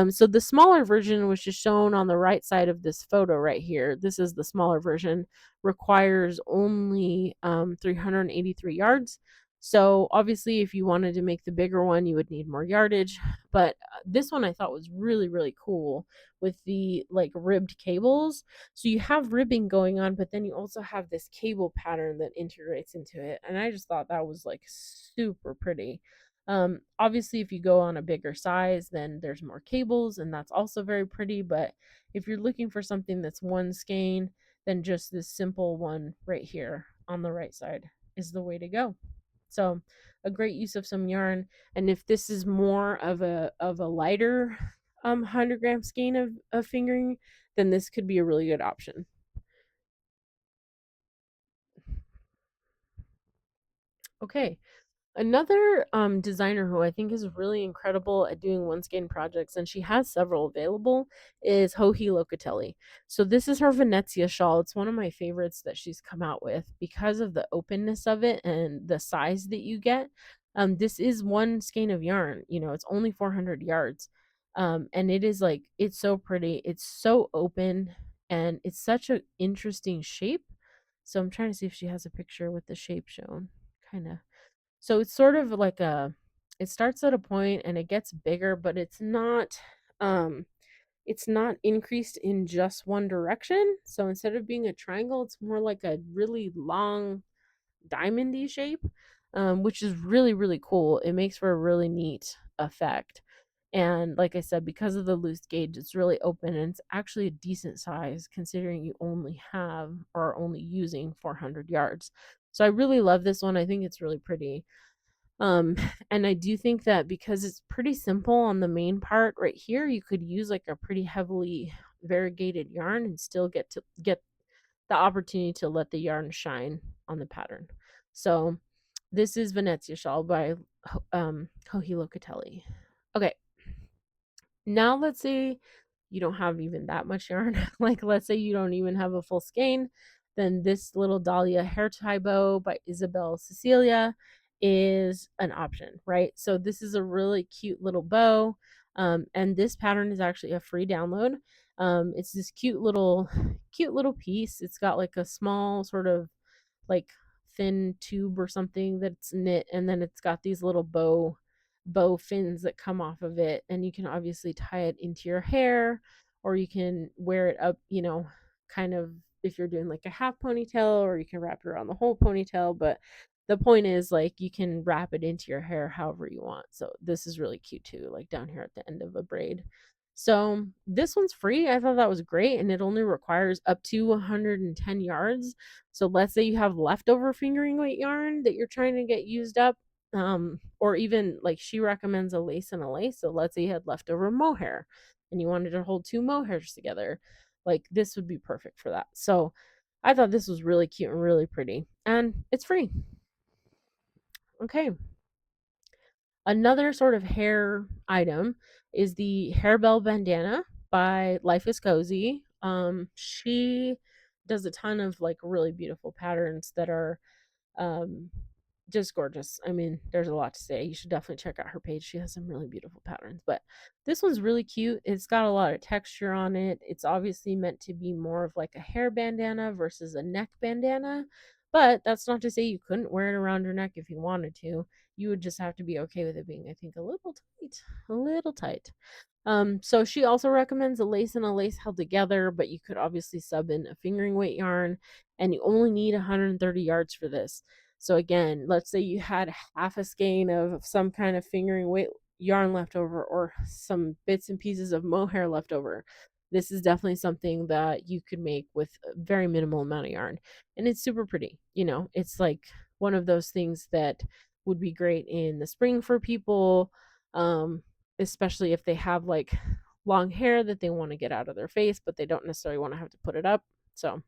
So the smaller version, which is shown on the right side of this photo right here, this is the smaller version, requires only 383 yards. So obviously, if you wanted to make the bigger one, you would need more yardage. But this one I thought was really, really cool with the like ribbed cables. So you have ribbing going on, but then you also have this cable pattern that integrates into it. And I just thought that was like super pretty. Obviously, if you go on a bigger size, then there's more cables, and that's also very pretty. But if you're looking for something that's one skein, then just this simple one right here on the right side is the way to go. So a great use of some yarn. And if this is more of a lighter 100-gram skein of fingering, then this could be a really good option. Okay, Another designer who I think is really incredible at doing one skein projects, and she has several available, is Joji Locatelli. So this is her Venezia shawl. It's one of my favorites that she's come out with because of the openness of it and the size that you get. This is one skein of yarn. You know, it's only 400 yards, and it is like it's so pretty. It's so open, and it's such an interesting shape. So I'm trying to see if she has a picture with the shape shown. Kind of, so it's sort of like a, it starts at a point and it gets bigger, but um it's not increased in just one direction. So instead of being a triangle, it's more like a really long diamondy shape, which is really, really cool. It makes for a really neat effect. And like I said, because of the loose gauge, it's really open and it's actually a decent size considering you only have or are only using 400 yards. So I really love this one. I think it's really pretty. Um, and I do think that because it's pretty simple on the main part right here, you could use like a pretty heavily variegated yarn and still get the opportunity to let the yarn shine on the pattern. So this is Venezia Shawl by Joji Locatelli. Okay, now let's say you don't have even that much yarn. Like let's say you don't even have a full skein, then this little Dahlia hair tie bow by Isabel Cecilia is an option, right? So this is a really cute little bow. And this pattern is actually a free download. It's this cute little piece. It's got like a small sort of like thin tube or something that's knit, and then it's got these little bow fins that come off of it, and you can obviously tie it into your hair, or you can wear it up, you know, kind of if you're doing like a half ponytail, or you can wrap it around the whole ponytail. But the point is like you can wrap it into your hair however you want. So this is really cute too, like down here at the end of a braid. So this one's free. I thought that was great, and it only requires up to 110 yards. So let's say you have leftover fingering weight yarn that you're trying to get used up, or even like she recommends a lace and a lace. So let's say you had leftover mohair and you wanted to hold two mohairs together, like this would be perfect for that. So I thought this was really cute and really pretty, and it's free. Okay, another sort of hair item is the Hairbell bandana by Life is Cozy. She does a ton of like really beautiful patterns that are um just gorgeous. I mean, there's a lot to say. You should definitely check out her page. She has some really beautiful patterns, but this one's really cute. It's got a lot of texture on it. It's obviously meant to be more of like a hair bandana versus a neck bandana, but that's not to say you couldn't wear it around your neck if you wanted to. You would just have to be okay with it being, I think, a little tight, a little tight. So she also recommends a lace and a lace held together, but you could obviously sub in a fingering weight yarn, and you only need 130 yards for this. So again, let's say you had half a skein of some kind of fingering weight yarn left over, or some bits and pieces of mohair left over. This is definitely something that you could make with a very minimal amount of yarn. And it's super pretty. You know, it's like one of those things that would be great in the spring for people, especially if they have like long hair that they want to get out of their face, but they don't necessarily want to have to put it up. So,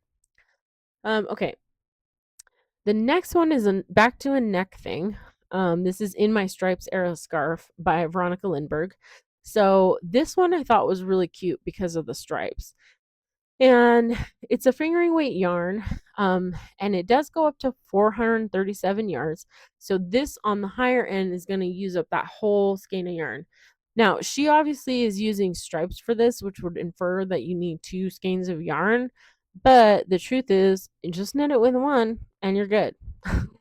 okay, the next one is back to a neck thing. This is In My Stripes Arrow Scarf by Veronica Lindbergh. So this one I thought was really cute because of the stripes. And it's a fingering weight yarn, and it does go up to 437 yards. So this on the higher end is going to use up that whole skein of yarn. Now, she obviously is using stripes for this, which would infer that you need two skeins of yarn. But the truth is, you just knit it with one and you're good.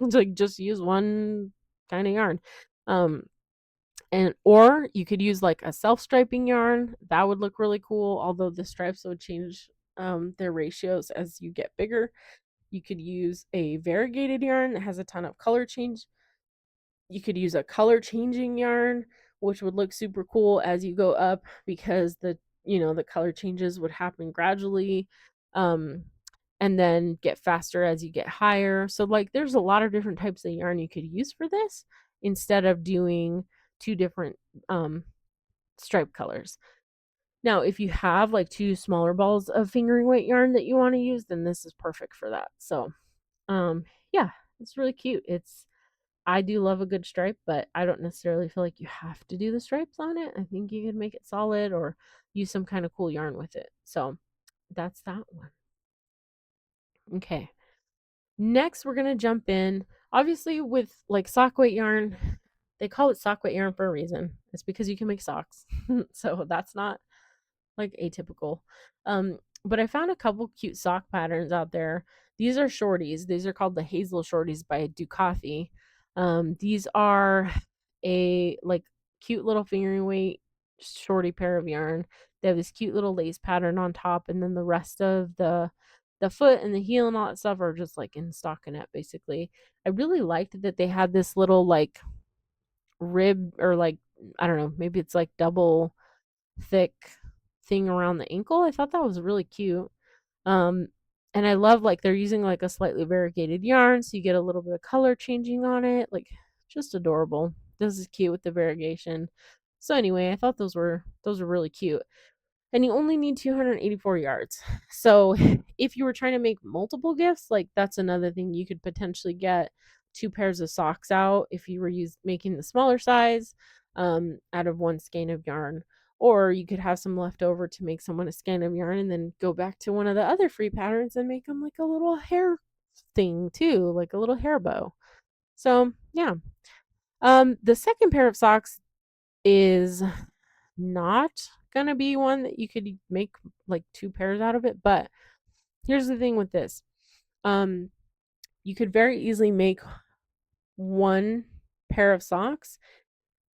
Like just use one kind of yarn. Um, and or you could use like a self-striping yarn. That would look really cool, although the stripes would change their ratios as you get bigger. You could use a variegated yarn that has a ton of color change. You could use a color changing yarn, which would look super cool as you go up, because the color changes would happen gradually, um and then get faster as you get higher. So like there's a lot of different types of yarn you could use for this instead of doing two different um stripe colors. Now, if you have like two smaller balls of fingering weight yarn that you want to use, then this is perfect for that. So yeah, it's really cute. I do love a good stripe, but I don't necessarily feel like you have to do the stripes on it. I think you could make it solid or use some kind of cool yarn with it. So that's that one. Okay. Next, we're going to jump in. Obviously, with like sock weight yarn, they call it sock weight yarn for a reason. It's because you can make socks. So that's not like atypical. But I found a couple cute sock patterns out there. These are shorties. These are called the Hazel Shorties by Ducati. These are a like cute little fingering weight shorty pair of yarn. They have this cute little lace pattern on top, and then the rest of the foot and the heel and all that stuff are just like in stockinette basically. I really liked that they had this little like rib or like I don't know, maybe it's like double thick thing around the ankle. I thought that was really cute. Um, and I love like they're using like a slightly variegated yarn, so you get a little bit of color changing on it. Like just adorable. This is cute with the variegation. So anyway, I thought those were really cute. And you only need 284 yards. So if you were trying to make multiple gifts, like that's another thing you could potentially get two pairs of socks out if you were making the smaller size out of one skein of yarn. Or you could have some left over to make someone a skein of yarn and then go back to one of the other free patterns and make them like a little hair thing too, like a little hair bow. So yeah. The second pair of socks is not gonna be one that you could make like two pairs out of it, but here's the thing with this. You could very easily make one pair of socks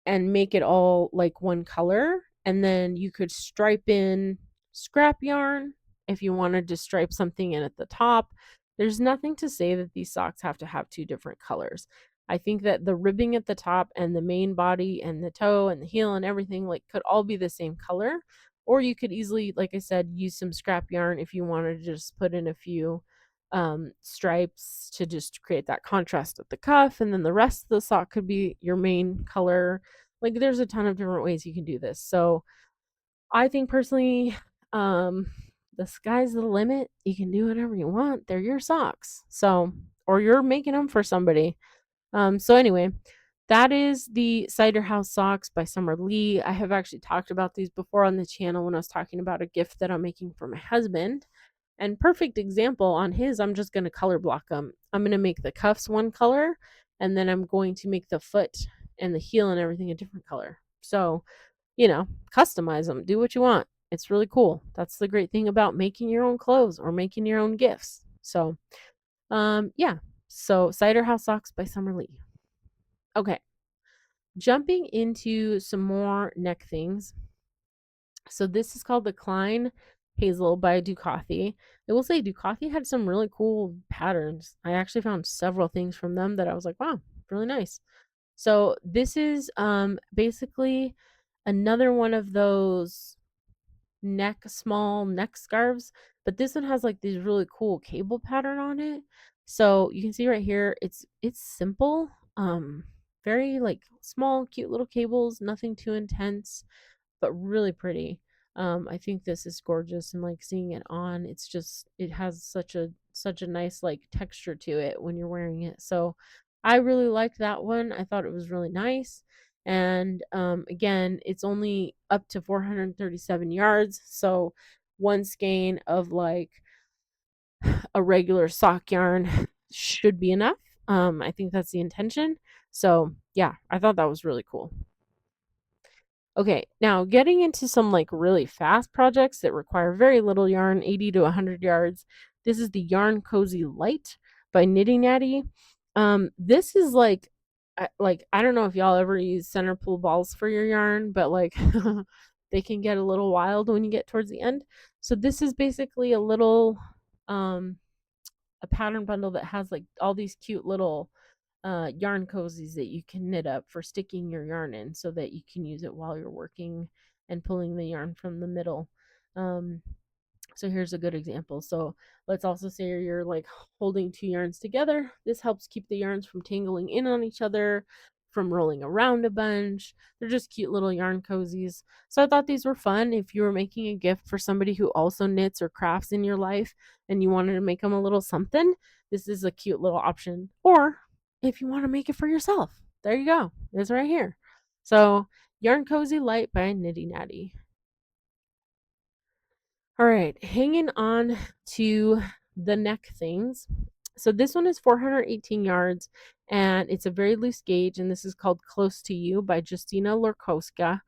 and make it all like one color, and then you could stripe in scrap yarn if you wanted to stripe something in at the top. There's nothing to say that these socks have to have two different colors. I think that the ribbing at the top and the main body and the toe and the heel and everything like could all be the same color, or you could easily, like I said, use some scrap yarn if you wanted to just put in a few stripes to just create that contrast at the cuff, and then the rest of the sock could be your main color. Like there's a ton of different ways you can do this. So I think personally, the sky's the limit. You can do whatever you want. They're your socks. So, or you're making them for somebody. So anyway, that is the Cider House socks by Summer Lee. I have actually talked about these before on the channel when I was talking about a gift that I'm making for my husband. And perfect example on his, I'm just going to color block them. I'm going to make the cuffs one color, and then I'm going to make the foot and the heel and everything a different color. So, customize them, do what you want. It's really cool. That's the great thing about making your own clothes or making your own gifts. So, yeah. So, Cider House socks by Summer Lee. Okay. Jumping into some more neck things. So this is called the Klein Hazel by Ducati. I will say Ducati had some really cool patterns. I actually found several things from them that I was like, wow, really nice. So this is basically another one of those small neck scarves, but this one has like these really cool cable pattern on it. So you can see right here, it's simple, very like small, cute little cables, nothing too intense, but really pretty. I think this is gorgeous, and like seeing it on, it has such a nice like texture to it when you're wearing it. So I really liked that one. I thought it was really nice. And again, it's only up to 437 yards. So one skein of like a regular sock yarn should be enough. I think that's the intention. So yeah, I thought that was really cool. Okay, now getting into some like really fast projects that require very little yarn, 80 to 100 yards. This is the Yarn Cozy Light by Knitting Natty. This is like I don't know if y'all ever use center pull balls for your yarn, but like they can get a little wild when you get towards the end. So this is basically a little a pattern bundle that has like all these cute little yarn cozies that you can knit up for sticking your yarn in so that you can use it while you're working and pulling the yarn from the middle. So here's a good example. So let's also say you're like holding two yarns together. This helps keep the yarns from tangling in on each other, from rolling around a bunch. They're just cute little yarn cozies. So I thought these were fun if you were making a gift for somebody who also knits or crafts in your life and you wanted to make them a little something. This is a cute little option. Or if you want to make it for yourself. There you go. It's right here. So, Yarn Cozy Light by Nitty Natty. All right, hanging on to the neck things. So this one is 418 yards and it's a very loose gauge, and this is called Close to You by Justina Lorkowska.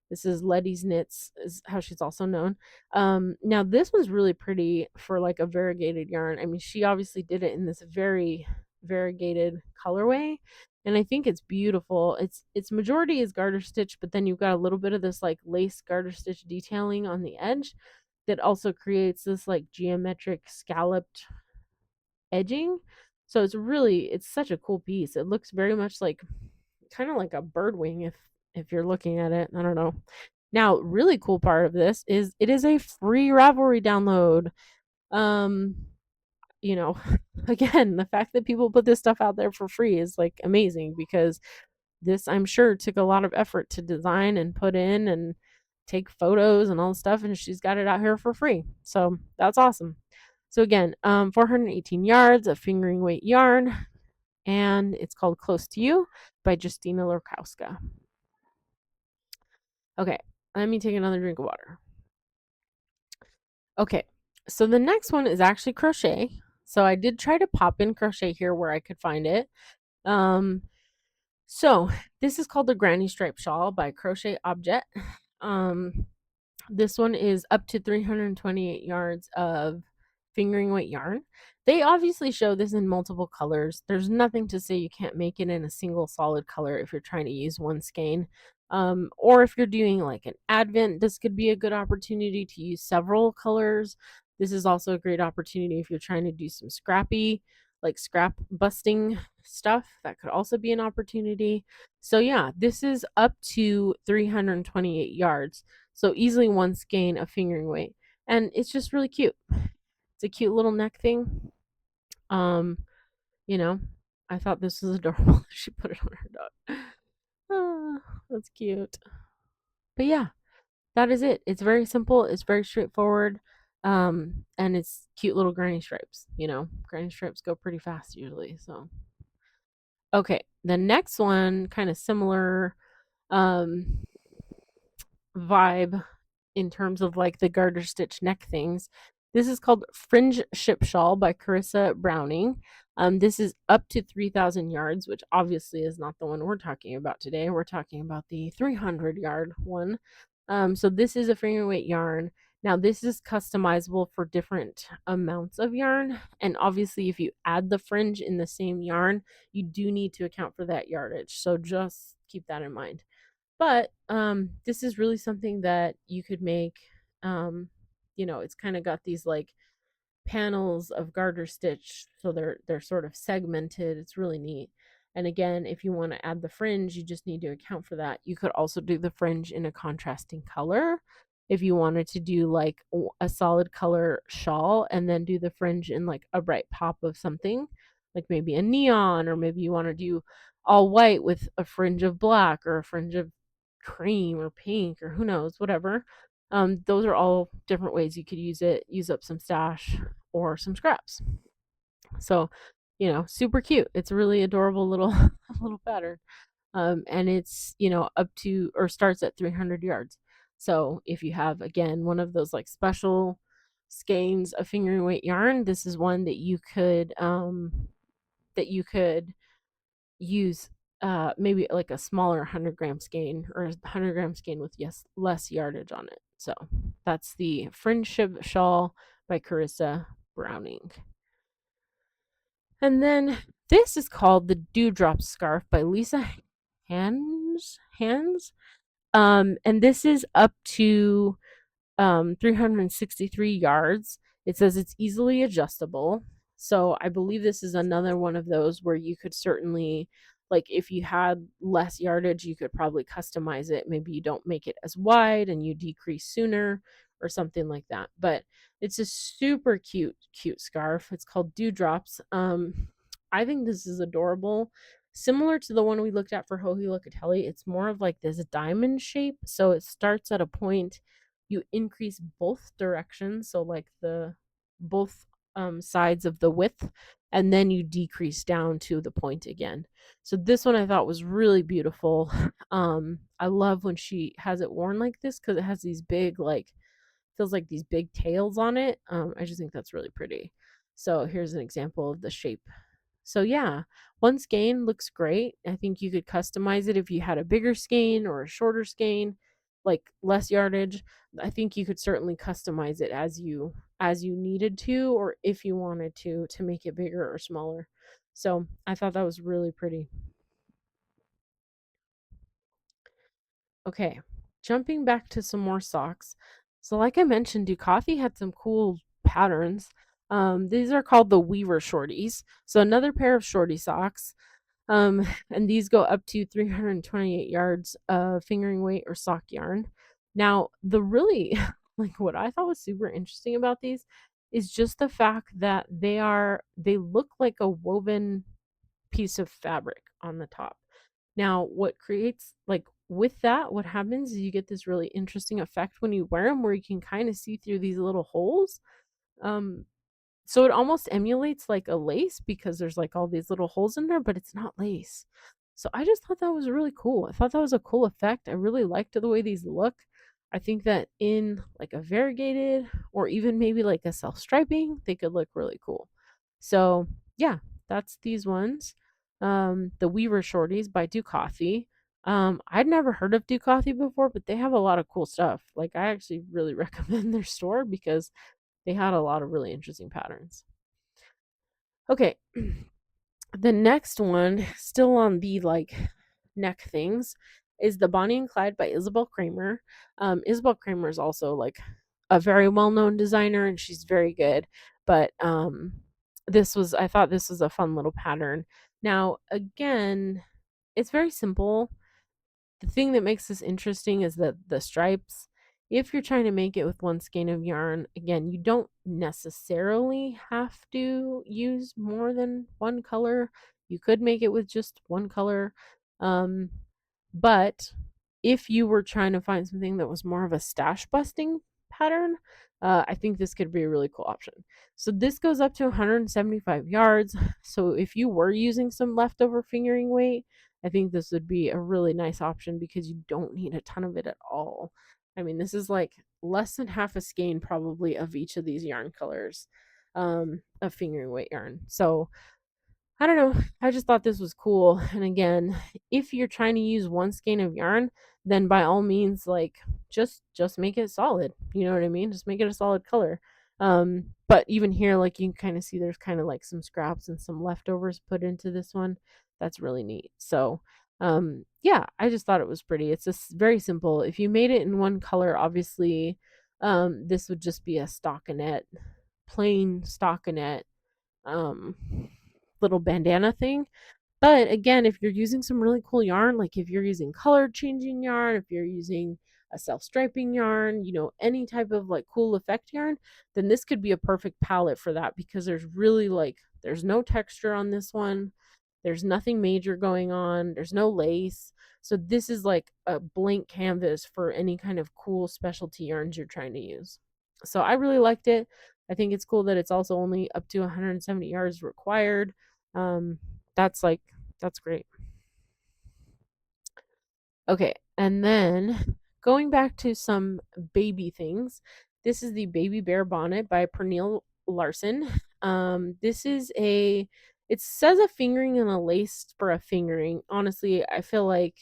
This is Letty's Knits, is how she's also known. Now this one's really pretty for like a variegated yarn. I mean, she obviously did it in this very variegated colorway, and I think it's beautiful. Its majority is garter stitch, but then you've got a little bit of this like lace garter stitch detailing on the edge that also creates this like geometric scalloped edging. So it's such a cool piece. It looks very much like kind of like a bird wing if you're looking at it. I don't know. Now, really cool part of this is it is a free Ravelry download. Um, you know, again, the fact that people put this stuff out there for free is like amazing, because this, I'm sure, took a lot of effort to design and put in and take photos and all the stuff, and she's got it out here for free. So that's awesome. So again, 418 yards of fingering weight yarn, and it's called Close to You by Justina Lorkowska. Okay, let me take another drink of water. Okay, so the next one is actually crochet. So I did try to pop in crochet here where I could find it. So this is called the Granny Stripe Shawl by Crochet Object. This one is up to 328 yards of fingering weight yarn. They obviously show this in multiple colors. There's nothing to say you can't make it in a single solid color if you're trying to use one skein. Or if you're doing like an advent, this could be a good opportunity to use several colors. This is also a great opportunity if you're trying to do some scrappy, like scrap busting stuff. That could also be an opportunity. So yeah, this is up to 328 yards. So easily one skein of fingering weight. And it's just really cute. It's a cute little neck thing. Um, you know, I thought this was adorable. She put it on her dog. Ah, that's cute. But yeah, that is it. It's very simple. It's very straightforward. And it's cute little granny stripes. Granny stripes go pretty fast usually. So, okay, the next one, kind of similar um vibe in terms of like the garter stitch neck things. This is called Fringe Ship Shawl by Carissa Browning. This is up to 3,000 yards, which obviously is not the one we're talking about today. We're talking about the 300 yard one. So this is a finger weight yarn. Now, this is customizable for different amounts of yarn. And obviously, if you add the fringe in the same yarn, you do need to account for that yardage. So just keep that in mind. But this is really something that you could make. It's kind of got these like panels of garter stitch, so they're sort of segmented. It's really neat. And again, if you want to add the fringe, you just need to account for that. You could also do the fringe in a contrasting color if you wanted to do like a solid color shawl and then do the fringe in like a bright pop of something, like maybe a neon, or maybe you want to do all white with a fringe of black or a fringe of cream or pink, or who knows, whatever. Those are all different ways you could use it, use up some stash or some scraps. So, super cute. It's a really adorable little little pattern. And it's, up to, or starts at 300 yards. So if you have, again, one of those like special skeins of fingering weight yarn, this is one that you could use maybe like a smaller 100-gram skein, or a 100-gram skein with less yardage on it. So that's the Fringe Ship Shawl by Carissa Browning. And then this is called the Dewdrop Scarf by Lisa Hands. And this is up to 363 yards. It says it's easily adjustable. So I believe this is another one of those where you could certainly, like if you had less yardage, you could probably customize it. Maybe you don't make it as wide and you decrease sooner or something like that. But it's a super cute scarf. It's called Dewdrops. I think this is adorable. Similar to the one we looked at for Hohi Locatelli, it's more of like this diamond shape. So it starts at a point, you increase both directions, so like the both sides of the width, and then you decrease down to the point again. So this one I thought was really beautiful. I love when she has it worn like this because it has these big, like, feels like these big tails on it. I just think that's really pretty. So here's an example of the shape. So yeah, one skein looks great. I think you could customize it if you had a bigger skein or a shorter skein, like less yardage. I think you could certainly customize it as you needed to, or if you wanted to make it bigger or smaller. So I thought that was really pretty. Okay, jumping back to some more socks. So like I mentioned, Ducati had some cool patterns. These are called the Weaver shorties. So another pair of shorty socks. And these go up to 328 yards of fingering weight or sock yarn. Now, the really like what I thought was super interesting about these is just the fact that they look like a woven piece of fabric on the top. Now, what creates like with that, what happens is you get this really interesting effect when you wear them where you can kind of see through these little holes. Um, so it almost emulates like a lace because there's like all these little holes in there, but it's not lace. So I just thought that was really cool. I thought that was a cool effect. I really liked the way these look. I think that in like a variegated or even maybe like a self striping, they could look really cool. So yeah, that's these ones. The Weaver Shorties by Ducati. I'd never heard of Ducati before, but they have a lot of cool stuff. Like I actually really recommend their store because they had a lot of really interesting patterns. Okay, the next one, still on the like neck things, is the Bonnie and Clyde by Isabel Kramer. Isabel Kramer is also like a very well known designer and she's very good. But I thought this was a fun little pattern. Now, again, it's very simple. The thing that makes this interesting is that the stripes, if you're trying to make it with one skein of yarn, again, you don't necessarily have to use more than one color. You could make it with just one color. Um, but if you were trying to find something that was more of a stash busting pattern, I think this could be a really cool option. So this goes up to 175 yards. So if you were using some leftover fingering weight, I think this would be a really nice option because you don't need a ton of it at all. I mean, this is like less than half a skein probably of each of these yarn colors of fingering weight yarn. So I don't know. I just thought this was cool. And again, if you're trying to use one skein of yarn, then by all means, like just make it solid. You know what I mean? Just make it a solid color. But even here, like you can kind of see there's kind of like some scraps and some leftovers put into this one. That's really neat. So yeah, I just thought it was pretty. It's just very simple. If you made it in one color, obviously, this would just be a stockinette, plain stockinette um little bandana thing. But again, if you're using some really cool yarn, like if you're using color changing yarn, if you're using a self striping yarn, any type of like cool effect yarn, then this could be a perfect palette for that because there's no texture on this one. There's nothing major going on. There's no lace. So this is like a blank canvas for any kind of cool specialty yarns you're trying to use. So I really liked it. I think it's cool that it's also only up to 170 yards required. Um, that's great. Okay, and then going back to some baby things, this is the Baby Bear Bonnet by Pernille Larson. This is it says a fingering and a lace for a fingering. Honestly, I feel like,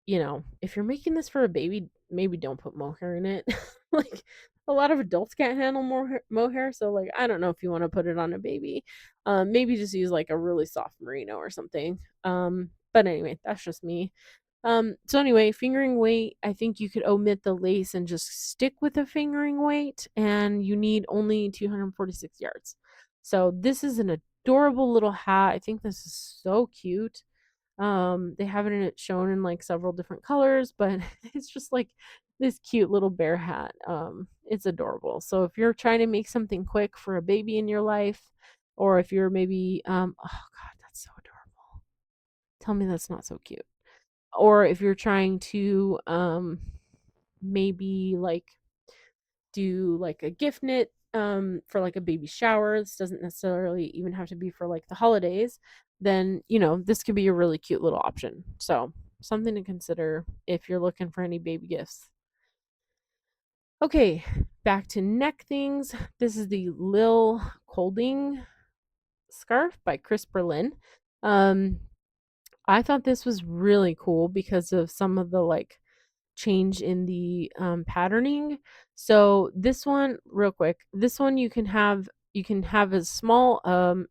if you're making this for a baby, maybe don't put mohair in it. Like a lot of adults can't handle mohair, so like I don't know if you want to put it on a baby. Maybe just use like a really soft merino or something. But anyway, that's just me. So anyway, fingering weight, I think you could omit the lace and just stick with the fingering weight, and you need only 246 yards. So this is an adorable little hat. I think this is so cute. They have it shown in like several different colors, but it's just like this cute little bear hat. It's adorable. So if you're trying to make something quick for a baby in your life, or if you're maybe oh god, that's so adorable. Tell me that's not so cute. Or if you're trying to maybe like do like a gift knit for like a baby shower, this doesn't necessarily even have to be for like the holidays, then, you know, this could be a really cute little option. So, something to consider if you're looking for any baby gifts. Okay, back to neck things. This is the Lil Colding scarf by Chris Berlin. I thought this was really cool because of some of the like change in the patterning. So this one, real quick, this one you can have as small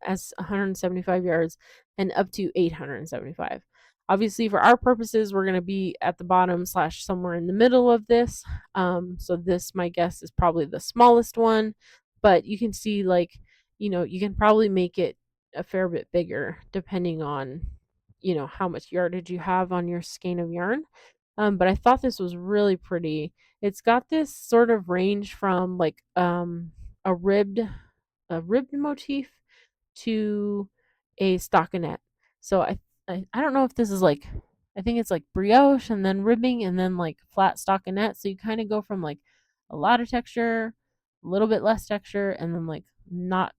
as 175 yards and up to 875. Obviously, for our purposes, we're going to be at the bottom slash somewhere in the middle of this. So this, my guess, is probably the smallest one, but you can see like, you know, you can probably make it a fair bit bigger depending on, you know, how much yardage you have on your skein of yarn. But I thought this was really pretty. It's got this sort of range from like a ribbed a ribbed motif to a stockinette. So I don't know if this is like, I think it's like brioche and then ribbing and then like flat stockinette. So you kind of go from like a lot of texture, a little bit less texture, and then like not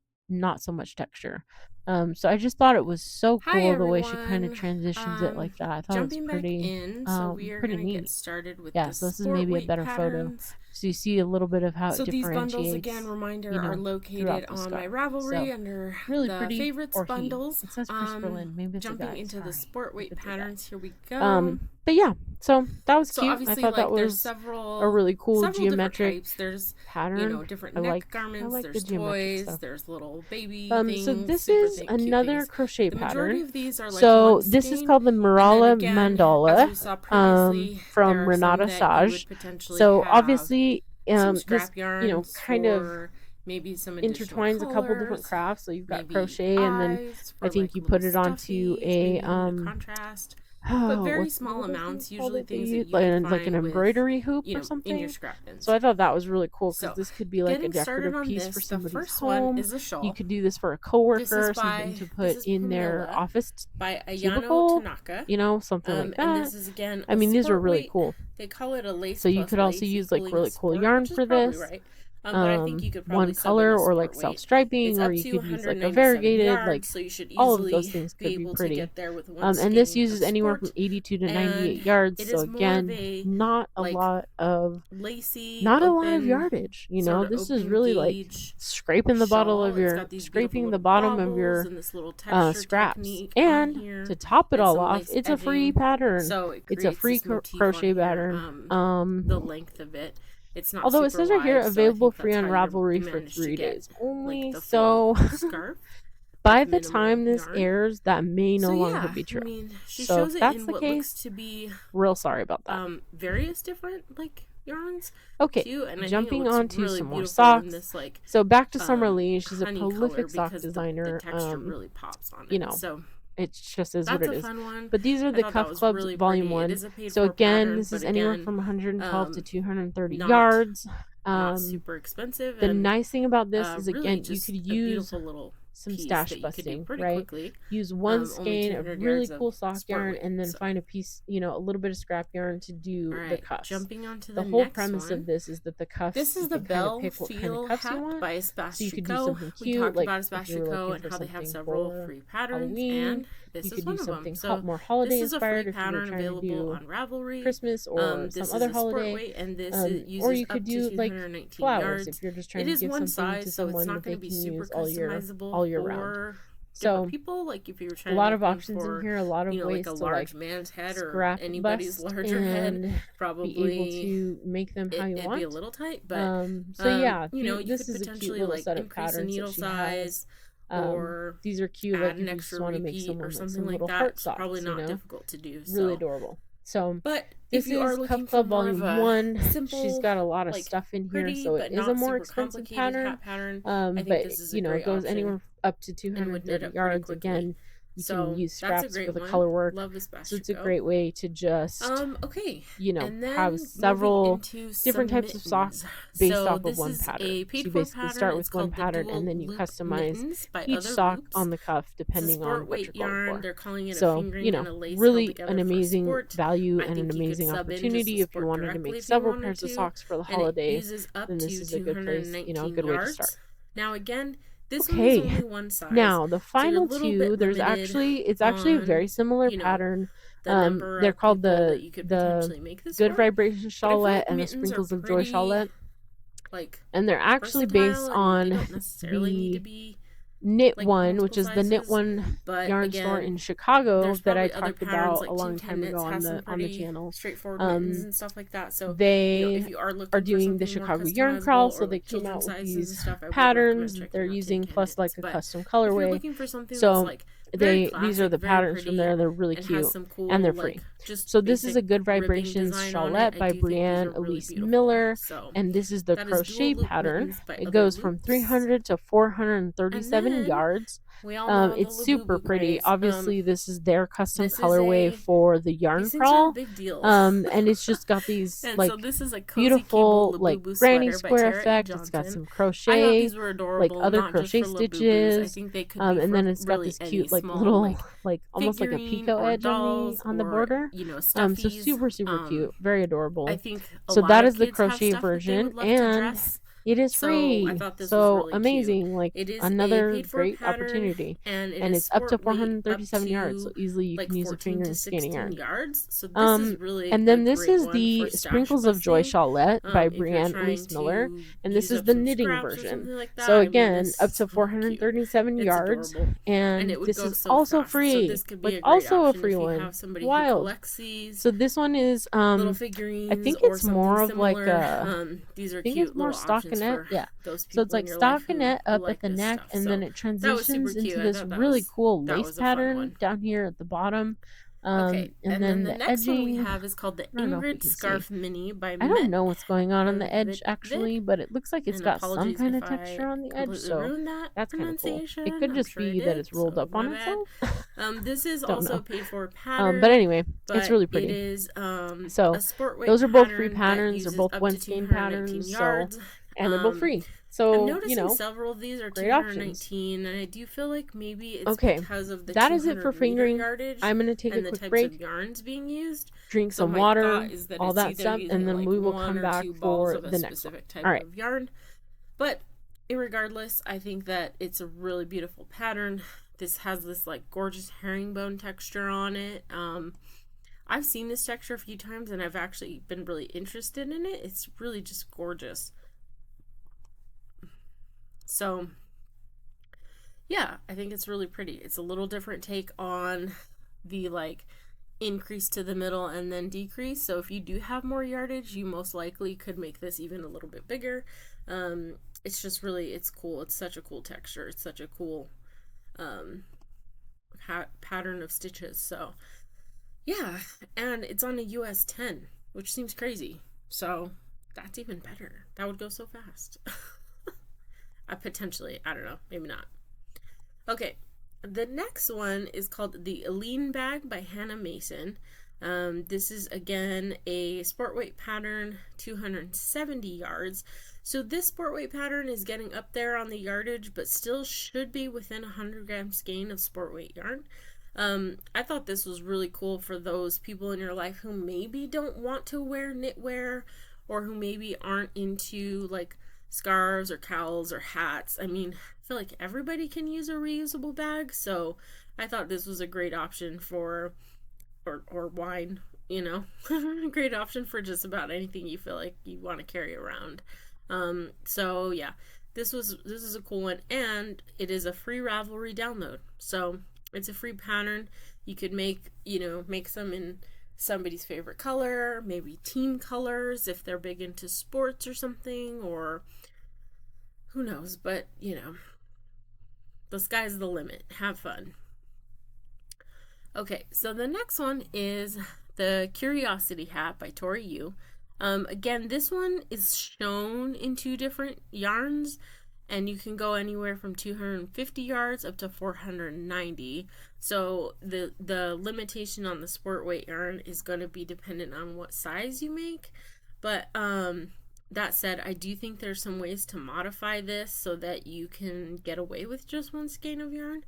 so much texture. So I just thought it was so Hi cool the way she kind of everyone. transitions it like that. I thought it was Jumping back pretty in, so we are pretty gonna get neat. started with Yeah, the so this is sport maybe a weight better photo. patterns. So you see a little bit of how So it these bundles, differentiates, again, reminder, you are know, located throughout the on my scarf. Ravelry So under really the pretty, favorites or he. bundles. It says Chris Berlin. Maybe it's a Jumping guy. into Sorry the sport weight if it's a guy. patterns, here we go. But yeah, so that was So cute. I obviously, thought that like, there's was several a really cool different geometric types. There's, pattern. you know, different I neck like garments. the There's geometric toys. stuff. There's little baby So things. this super is cute another things. crochet The majority pattern. of these are like So one this is skein, called the and then Marala again, as we Mandala saw previously, there from are Renata some that you would Sage. potentially So have obviously some this, scrap you know, yarns kind of for maybe some additional intertwines a couple different colors, crafts. So you've got maybe crochet, and then eyes I for think like you little put it onto stuffies, a maybe a little bit of contrast. But oh, very what small are those things amounts, called usually that they things that use? you could Like an find with, embroidery hoop you or know, in your something. scrap bins. So I thought that was really cool because So, this could be like a getting started decorative on piece this, for the somebody's first one home. is a You shawl. could do this for a This coworker, is something to this put is in their Pamela office by Ayano cubicle, Tanaka. you know, something like And that. this is again I a mean, these were sport really weight. cool. They call it a lace So you plus could also lace use like equaling really a cool sport, yarn which is for probably this. right. But I think you could probably One sub in color a or sport like weight. self-striping, It's or up you to could use like a 197 variegated, yards, like so you should all of those easily things be could be able to pretty. get there with one And this skein uses of anywhere from sport. 82 to And 98 yards. it So is more of again, a not a like lot of lacy, not a lot of open, yardage. You know, sort of this is open really like gauge scraping the bottle shawl. of It's your got these beautiful scraping the little bottom of bobbles your and this little texture scraps. technique on And here, to top it and all some off, lace it's a free edging. pattern. So it It's a creates free this motif crochet on here, pattern. the length of it. It's not Although it super says right here, wide, so I available think free that's on how you Ravelry for managed to 3 get days like only. the So full scarf by with the minimal time this yarn. airs, that may no So longer yeah, be I true. mean, she So shows if it that's in the what case, looks to be real sorry about that. various different like yarns Okay, too, and I think it jumping looks onto really some more beautiful in socks. this like So back to Summer Lee, she's a honey color prolific sock because designer. the texture really pops on it. You know, So it just is what that's it a is. fun one. But these are I the thought that Cuff was Clubs really Volume pretty. It 1. is a paid So for again, pattern, this but is anywhere again, from 112 to 230 not yards. super expensive. The and nice thing about this is, really again, you just could a use beautiful little some piece stash that you could do busting, pretty right? quickly. Use one Only skein of 200 really yards of cool sock sport yarn, weight, and then so. find a piece, you know, a little bit of scrap yarn to do All the right, cuffs. jumping onto The the whole next premise one. of this is that the cuffs, This is you the can kind of Belle pick what kind Feel of cuffs you hat want. by So you could do Espashico. something We cute, talked like about if you were Espashico looking and for how they have something several for free patterns, Halloween. and this You is could one do of them. something So more holiday this is a inspired free if you were pattern trying to available do on Ravelry. Christmas or This some is other a sport holiday. weight, and this uses Or you up could to do like 219 flowers yards. if you're just trying It to is give one something size, to so it's someone not that they going to be can super use customizable all year for round. different So people. Like if you were a trying lot to of make them options for, in here, a lot of you know, ways like a to large like man's head or scrap anybody's bust larger head, and probably be able to make them how you it'd want. be a little tight, but So yeah, you know, you this could is a cute potentially little like set of increase the patterns needle that she size has. or These are cute, add like an if you just extra want to make repeat someone or like something some like little that. heart It's socks, probably you not know, difficult to do. really So, adorable. So but this if you are is looking Cuff for Club more of Volume a 1. simple, She's got a lot of like stuff in here, pretty so but it is a not more super expensive complicated pattern. hat pattern, I think But this is a you know, great it goes option anywhere up to and would knit 230 up pretty yards. quickly. Again, You So can use that's a scraps great for the one. color work. Love this So it's a Bastico. great way to just, Okay. you know, And then have moving several into different some types of socks mittens. based So off of this one is pattern. a So paid you for basically pattern. start It's with one called the pattern Dual and then you Loop customize Mittens by each Other sock Loops. on the cuff It's a depending on sport what you're weight going yarn. for. They're calling it a So, fingering you and know, a lace held really together an for amazing sport. value I and an think you could amazing sub in just opportunity the if you sport wanted to directly make if you several wanted pairs of to. socks for the And it holiday. uses up Then to this is a good place, you know, a 219 good way to start. yards. Now again, this one is Okay, only one size. now the So you're a final little two, bit there's limited it's actually a very on, similar you know, pattern. the number They're of called people that you could the potentially make this Good for. Vibration But I feel Shawlette like and the mittens are Sprinkles of Joy pretty, Shawlette. like, And they're actually based versatile, and they on don't necessarily need to the be Knit like One, multiple which is the Knit sizes. One But yarn store in again, Chicago there's that I probably other talked patterns, about like a long Team 10 time ago Knits on has some the pretty channel. straightforward mittens and stuff like that. So, you know, They if you are looking are for doing the something more Chicago Yarn Crawl, customizable so or they like came children's out with sizes and these stuff, I would patterns recommend that checking they're out Team using 10 plus like Knits. a But custom if you're colorway. looking for something that's So like very classic, these are the very patterns from pretty, there. They're really and cute has some cool, and they're like, free. just So this is basic a Good ribbing Vibrations design on it. Shawlette I by do think these Brienne are really Elise beautiful. Miller, So and this is the that is Dual crochet Loop pattern. Mittens by It Other goes from Loops. 300 to And 437 then yards. we all know the It's super Labubu pretty. craze. Obviously, this is their custom This is colorway for the yarn these things are a crawl. big deal. And it's just got these And like so this is a cozy beautiful cable like Labubu granny sweater by square Tara E. effect. It's got Johnson. some I thought crochet, these were like adorable, other not just crochet for Labubus. I stitches. think they could be And for then it's got really this any cute like small, little like almost like a figurine picot or edge dolls on the or, border. you know, So stuffies. super cute, very adorable. I think a So lot that of is the kids have crochet stuff that they version, would love to and dress. it is So free. I thought this was So really cute. amazing, like It is a another paid for great pattern, opportunity. and And is it's up to sport weight up 437 yards, so to easily you like can use a 14 finger to and scanning 16 yarn. yards. So this is really And then a this great is one the for stash Sprinkles of Joy busting. Shawlette by If you're Brienne trying Elise Miller, to and this use is up the some knitting scraps or version. something like that, So I mean, again, this up is to cute. 437 It's yards, adorable. and it would this go is so also fast. So free. this could be Like a great also a option free if you one. have somebody who Wild. collects these So this one is little I figurines think or it's something more of similar. like a These are I think cute it's more little options stockinette. for Yeah. those So people it's like in your life who stockinette up like at the this neck, stuff. and So then it that was super transitions cute. into I this thought really cool that lace was a fun pattern one. down here at the bottom. Okay, And then the the next one we edging. have is called the I don't know if you Ingrid can Scarf see. Mini by I don't know what's going on the edge Vid actually, but it looks like it's And got some apologies kind if of texture I on the edge, completely so ruined that that's kind of cool. pronunciation. It could I'm just sure be I that did, it's rolled so up on my bad. itself. This is Don't also know. paid for pattern. But anyway, but it's really it pretty. is So a sport weight those are both free pattern that patterns. They're uses both up one to skein 219 patterns. yards. And they're both free. I'm So noticing several of these are great options. 219, and I do feel like maybe it's Okay, because of the that is it for 200 meter fingering. yardage I'm gonna take a and the quick types break, of yarns being used. drink So some my water, thought is that all it's that either stuff, using and then like we will one come or back two balls for of a the next one. specific type All right. of yarn. But regardless, I think that it's a really beautiful pattern. This has this like gorgeous herringbone texture on it. I've seen this texture a few times, and I've actually been really interested in it. It's really just gorgeous. So yeah, I think it's really pretty. It's a little different take on the like increase to the middle and then decrease. So if you do have more yardage, you most likely could make this even a little bit bigger. It's just really, it's cool. It's such a cool texture. It's such a cool pattern of stitches. So yeah, and it's on a US 10, which seems crazy. So that's even better. That would go so fast. Potentially, I don't know, maybe not. Okay, the next one is called the Celine bag by Hannah Mason. This is again a sport weight pattern, 270 yards. So this sport weight pattern is getting up there on the yardage, but still should be within 100 gram skein of sport weight yarn. I thought this was really cool for those people in your life who maybe don't want to wear knitwear, or who maybe aren't into like scarves or cowls or hats. I mean, I feel like everybody can use a reusable bag, so I thought this was a great option for, or wine, you know, great option for just about anything you feel like you want to carry around. So yeah, this is a cool one, and it is a free Ravelry download. So it's a free pattern. You could make some in somebody's favorite color, maybe team colors if they're big into sports or something, or who knows, but the sky's the limit. Have fun. Okay, so the next one is the Curiosity Hat by Tori Yu. Again, this one is shown in two different yarns, and you can go anywhere from 250 yards up to 490. So the limitation on the sport weight yarn is going to be dependent on what size you make. But that said, I do think there's some ways to modify this so that you can get away with just one skein of yarn.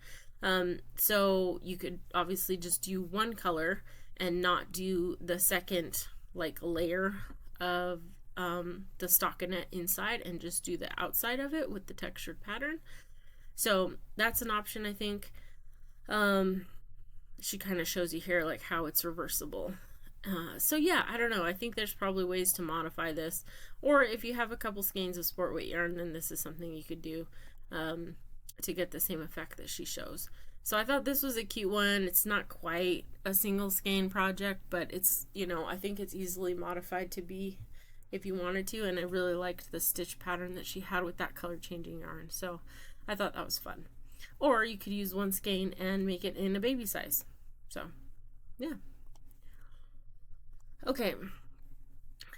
So you could obviously just do one color and not do the second like layer of the stockinette inside, and just do the outside of it with the textured pattern. So that's an option, I think. She kind of shows you here like how it's reversible. So yeah, I don't know. I think there's probably ways to modify this, or if you have a couple skeins of sport weight yarn, then this is something you could do to get the same effect that she shows. So I thought this was a cute one. It's not quite a single skein project, but it's, you know, I think it's easily modified to be if you wanted to, and I really liked the stitch pattern that she had with that color changing yarn. So I thought that was fun. Or you could use one skein and make it in a baby size. So yeah. Okay,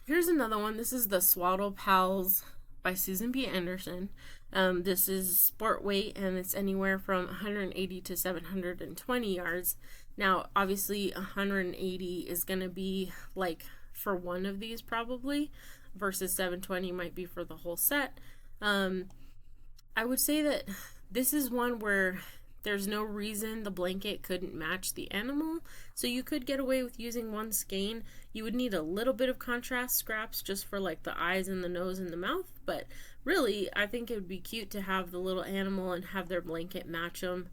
here's another one. This is the Swaddle Pals by Susan B. Anderson. This is sport weight, and it's anywhere from 180 to 720 yards. Now, obviously, 180 is going to be like for one of these probably, versus 720 might be for the whole set. I would say that this is one where there's no reason the blanket couldn't match the animal, so you could get away with using one skein. You would need a little bit of contrast scraps just for like the eyes and the nose and the mouth, but really I think it would be cute to have the little animal and have their blanket match them,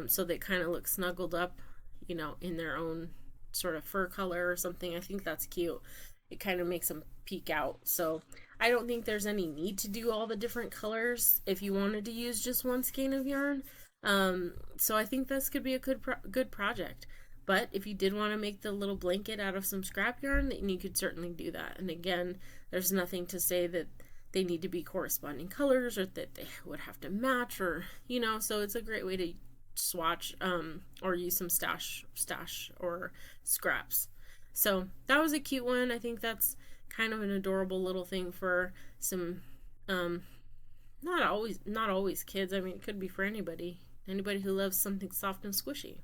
so they kind of look snuggled up, you know, in their own sort of fur color or something. I think that's cute. It kind of makes them peek out. So I don't think there's any need to do all the different colors if you wanted to use just one skein of yarn. So I think this could be a good project. But if you did want to make the little blanket out of some scrap yarn, then you could certainly do that. And again, there's nothing to say that they need to be corresponding colors or that they would have to match, or, you know, so it's a great way to swatch or use some stash or scraps. So that was a cute one. I think that's kind of an adorable little thing for some not always kids. I mean, it could be for anybody who loves something soft and squishy.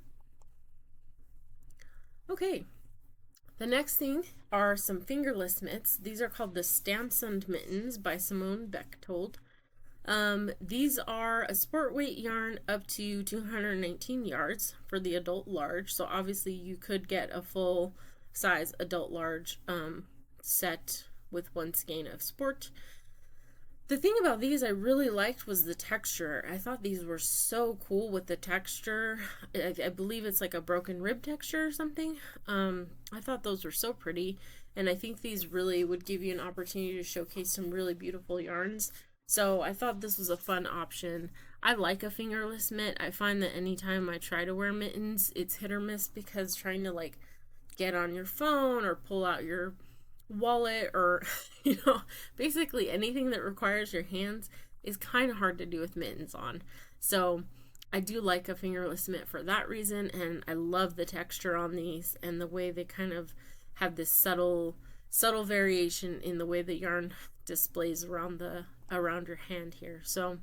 Okay, the next thing are some fingerless mitts. These are called the Stanson Mittens by Simone Bechtold. These are a sport weight yarn up to 219 yards for the adult large. So obviously you could get a full size adult large set with one skein of sport. The thing about these I really liked was the texture. I thought these were so cool with the texture. I believe it's like a broken rib texture or something. I thought those were so pretty, and I think these really would give you an opportunity to showcase some really beautiful yarns. So I thought this was a fun option. I like a fingerless mitt. I find that anytime I try to wear mittens, it's hit or miss, because trying to like get on your phone or pull out your wallet or, you know, basically anything that requires your hands is kind of hard to do with mittens on. So I do like a fingerless mitt for that reason, and I love the texture on these and the way they kind of have this subtle variation in the way the yarn displays around your hand here. So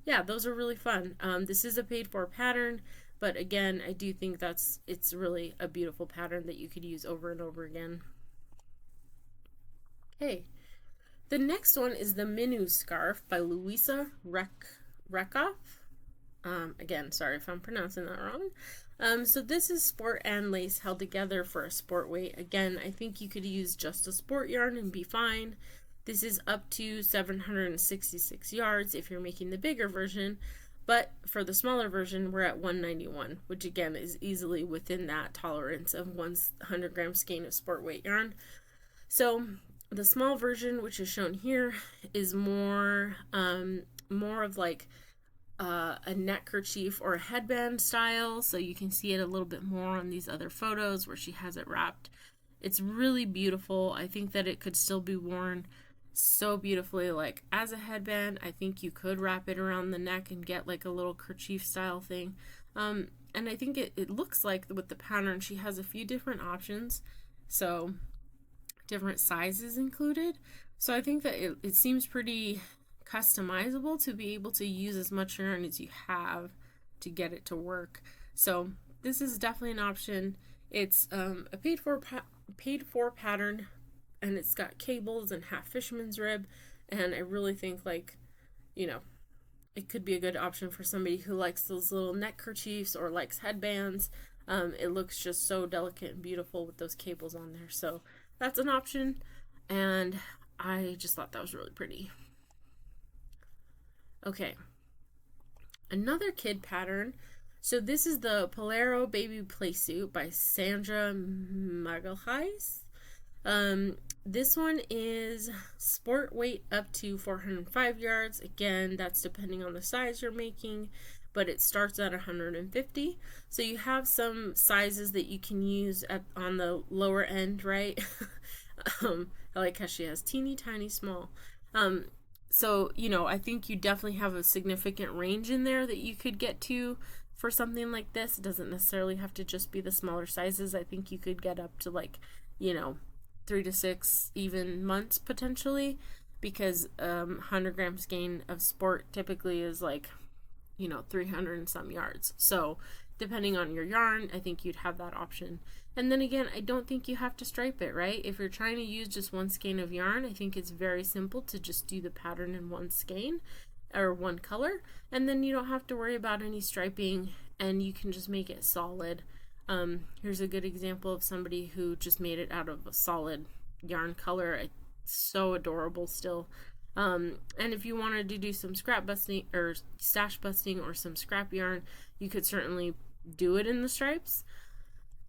yeah, those are really fun. This is a paid for pattern, but again, I do think it's really a beautiful pattern that you could use over and over again. Okay, the next one is the Minu Scarf by Louisa Rekoff. Again, sorry if I'm pronouncing that wrong. So this is sport and lace held together for a sport weight. Again, I think you could use just a sport yarn and be fine. This is up to 766 yards if you're making the bigger version, but for the smaller version, we're at 191, which again is easily within that tolerance of 100 gram skein of sport weight yarn. So the small version, which is shown here, is more of like a neck kerchief or a headband style, so you can see it a little bit more on these other photos where she has it wrapped. It's really beautiful. I think that it could still be worn so beautifully like as a headband. I think you could wrap it around the neck and get like a little kerchief style thing. And I think it looks like with the pattern she has a few different options, so different sizes included. So I think that it seems pretty customizable to be able to use as much yarn as you have to get it to work. So this is definitely an option. It's a paid for pattern, and it's got cables and half fisherman's rib, and I really think, like, you know, it could be a good option for somebody who likes those little neck kerchiefs or likes headbands. It looks just so delicate and beautiful with those cables on there. So that's an option, and I just thought that was really pretty. Okay, another kid pattern. So this is the Polero Baby Playsuit by Sandra Magalhaes. This one is sport weight up to 405 yards. Again, that's depending on the size you're making, but it starts at 150. So you have some sizes that you can use on the lower end, right? I like how she has teeny tiny small. So, you know, I think you definitely have a significant range in there that you could get to for something like this. It doesn't necessarily have to just be the smaller sizes. I think you could get up to, like, you know, 3 to 6 even months potentially, because 100 gram skein of sport typically is like, you know, 300 and some yards. So depending on your yarn, I think you'd have that option. And then again, I don't think you have to stripe it, right? If you're trying to use just one skein of yarn, I think it's very simple to just do the pattern in one skein or one color, and then you don't have to worry about any striping, and you can just make it solid. Here's a good example of somebody who just made it out of a solid yarn color. It's so adorable still. And if you wanted to do some scrap busting or stash busting or some scrap yarn, you could certainly do it in the stripes.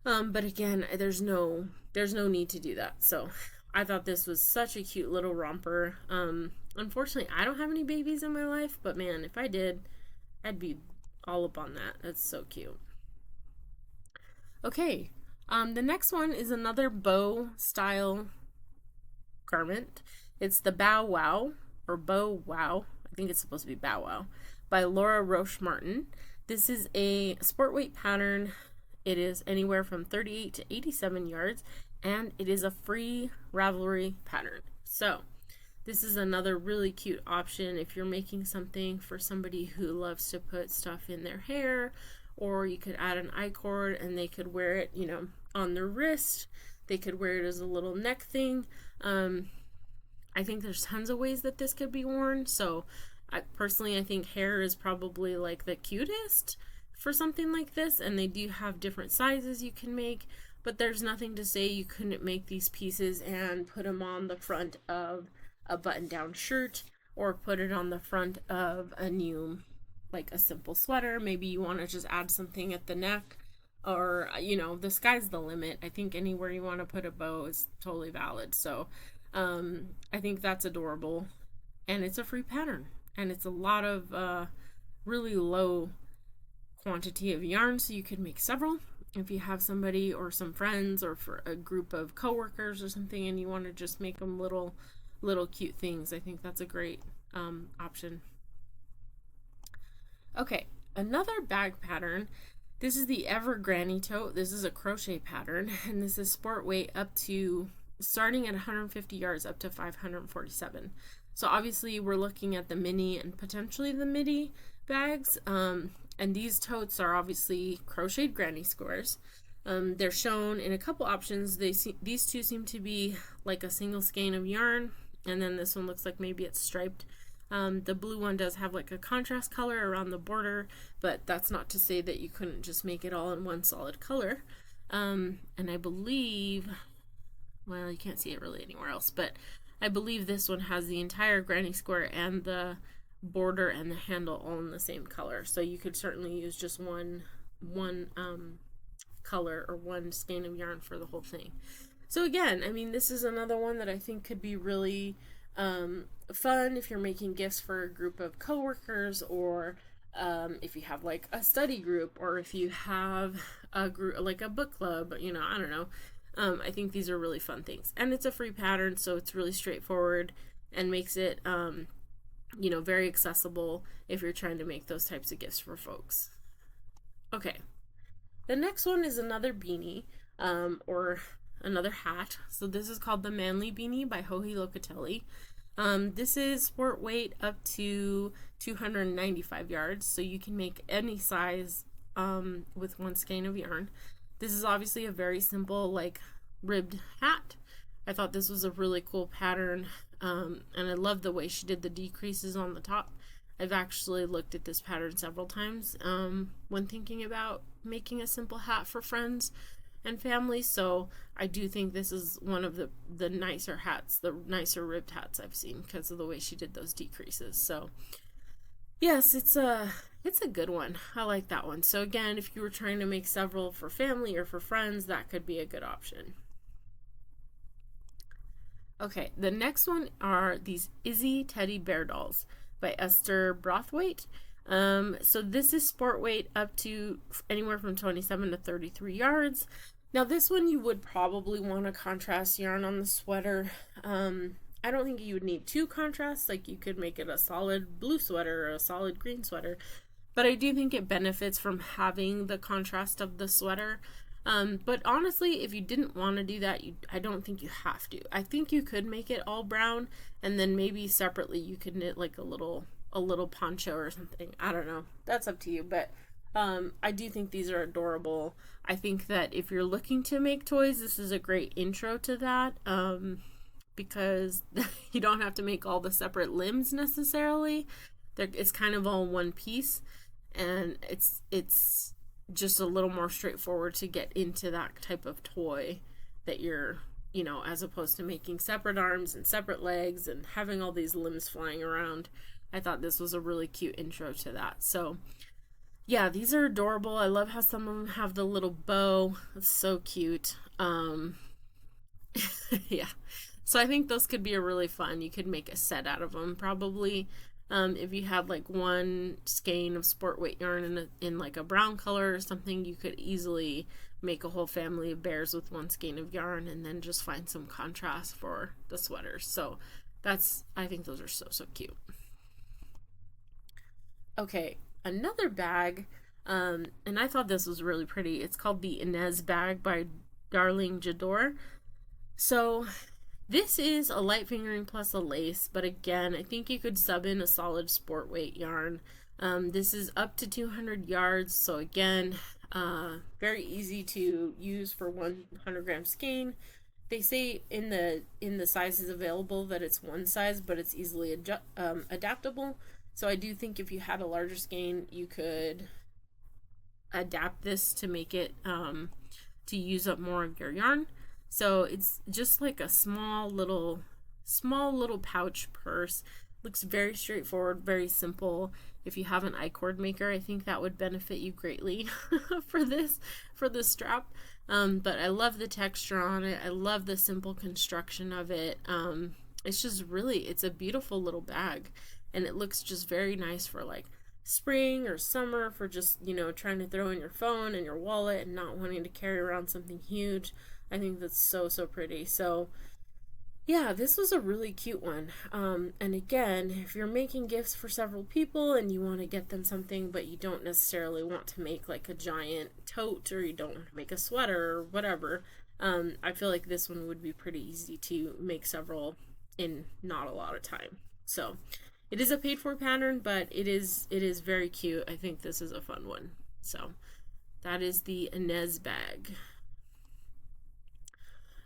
But again, there's no need to do that. So I thought this was such a cute little romper. Unfortunately, I don't have any babies in my life, but man, if I did, I'd be all up on that. That's so cute. Okay, the next one is another bow style garment. It's the Bow Wow, or Bow Wow, I think it's supposed to be Bow Wow, by Laura Roche Martin. This is a sport weight pattern. It is anywhere from 38 to 87 yards, and it is a free Ravelry pattern. So this is another really cute option if you're making something for somebody who loves to put stuff in their hair, or you could add an I-cord and they could wear it, you know, on their wrist. They could wear it as a little neck thing. I think there's tons of ways that this could be worn. So I think hair is probably like the cutest for something like this, and they do have different sizes you can make, but there's nothing to say you couldn't make these pieces and put them on the front of a button-down shirt, or put it on the front of a new, like a simple sweater. Maybe you want to just add something at the neck, or, you know, the sky's the limit. I think anywhere you want to put a bow is totally valid. So I think that's adorable, and it's a free pattern, and it's a lot of really low quantity of yarn, so you could make several. If you have somebody or some friends, or for a group of coworkers or something, and you want to just make them little cute things, I think that's a great option. Okay, another bag pattern. This is the Ever Granny Tote. This is a crochet pattern, and this is sport weight up to, starting at 150 yards up to 547. So obviously we're looking at the mini and potentially the midi bags, and these totes are obviously crocheted granny squares. They're shown in a couple options. These two seem to be like a single skein of yarn, and then this one looks like maybe it's striped. The blue one does have like a contrast color around the border, but that's not to say that you couldn't just make it all in one solid color. And I believe, well, you can't see it really anywhere else, but I believe this one has the entire granny square and the border and the handle all in the same color. So you could certainly use just one color or one skein of yarn for the whole thing. So again, I mean, this is another one that I think could be really fun if you're making gifts for a group of coworkers, or if you have like a study group, or if you have a group like a book club, you know, I don't know. I think these are really fun things, and it's a free pattern, so it's really straightforward and makes it you know, very accessible if you're trying to make those types of gifts for folks. Okay, the next one is another beanie, or another hat. So this is called the Manly Beanie by Joji Locatelli. This is sport weight up to 295 yards, so you can make any size with one skein of yarn. This is obviously a very simple, like, ribbed hat. I thought this was a really cool pattern, and I love the way she did the decreases on the top. I've actually looked at this pattern several times when thinking about making a simple hat for friends and family, so I do think this is one of the nicer hats, the nicer ribbed hats I've seen, because of the way she did those decreases. So yes, it's a good one. I like that one. So again, if you were trying to make several for family or for friends, that could be a good option. Okay, the next one are these Izzy teddy bear dolls by Esther Brathwaite. So this is sport weight up to anywhere from 27 to 33 yards. Now this one you would probably want a contrast yarn on the sweater. I don't think you would need two contrasts, like you could make it a solid blue sweater or a solid green sweater, but I do think it benefits from having the contrast of the sweater. But honestly, if you didn't want to do that, I don't think you have to. I think you could make it all brown, and then maybe separately you could knit like a little poncho or something. I don't know. That's up to you. But I do think these are adorable. I think that if you're looking to make toys, this is a great intro to that, because you don't have to make all the separate limbs necessarily. It's kind of all one piece, and it's just a little more straightforward to get into that type of toy that you're, as opposed to making separate arms and separate legs and having all these limbs flying around. I thought this was a really cute intro to that. So yeah, these are adorable. I love how some of them have the little bow. It's so cute. Yeah. So I think those could be a really fun. You could make a set out of them probably. If you had like one skein of sport weight yarn in like a brown color or something, you could easily make a whole family of bears with one skein of yarn and then just find some contrast for the sweaters. So I think those are so cute. Okay, another bag, and I thought this was really pretty. It's called the Inez bag by Darling Jador. So this is a light fingering plus a lace, but again, I think you could sub in a solid sport weight yarn. This is up to 200 yards, so again, very easy to use for 100-gram skein. They say in the sizes available that it's one size, but it's easily adaptable. So I do think if you had a larger skein, you could adapt this to make it to use up more of your yarn. So it's just like a small little pouch purse. Looks very straightforward, very simple. If you have an I-cord maker, I think that would benefit you greatly for this strap. But I love the texture on it. I love the simple construction of it. It's just it's a beautiful little bag, and it looks just very nice for like spring or summer, for just, trying to throw in your phone and your wallet and not wanting to carry around something huge. I think that's so pretty. So yeah, this was a really cute one. And again, if you're making gifts for several people and you want to get them something, but you don't necessarily want to make like a giant tote, or you don't want to make a sweater or whatever, I feel like this one would be pretty easy to make several in not a lot of time. So it is a paid for pattern, but it is very cute. I think this is a fun one. So that is the Inez bag.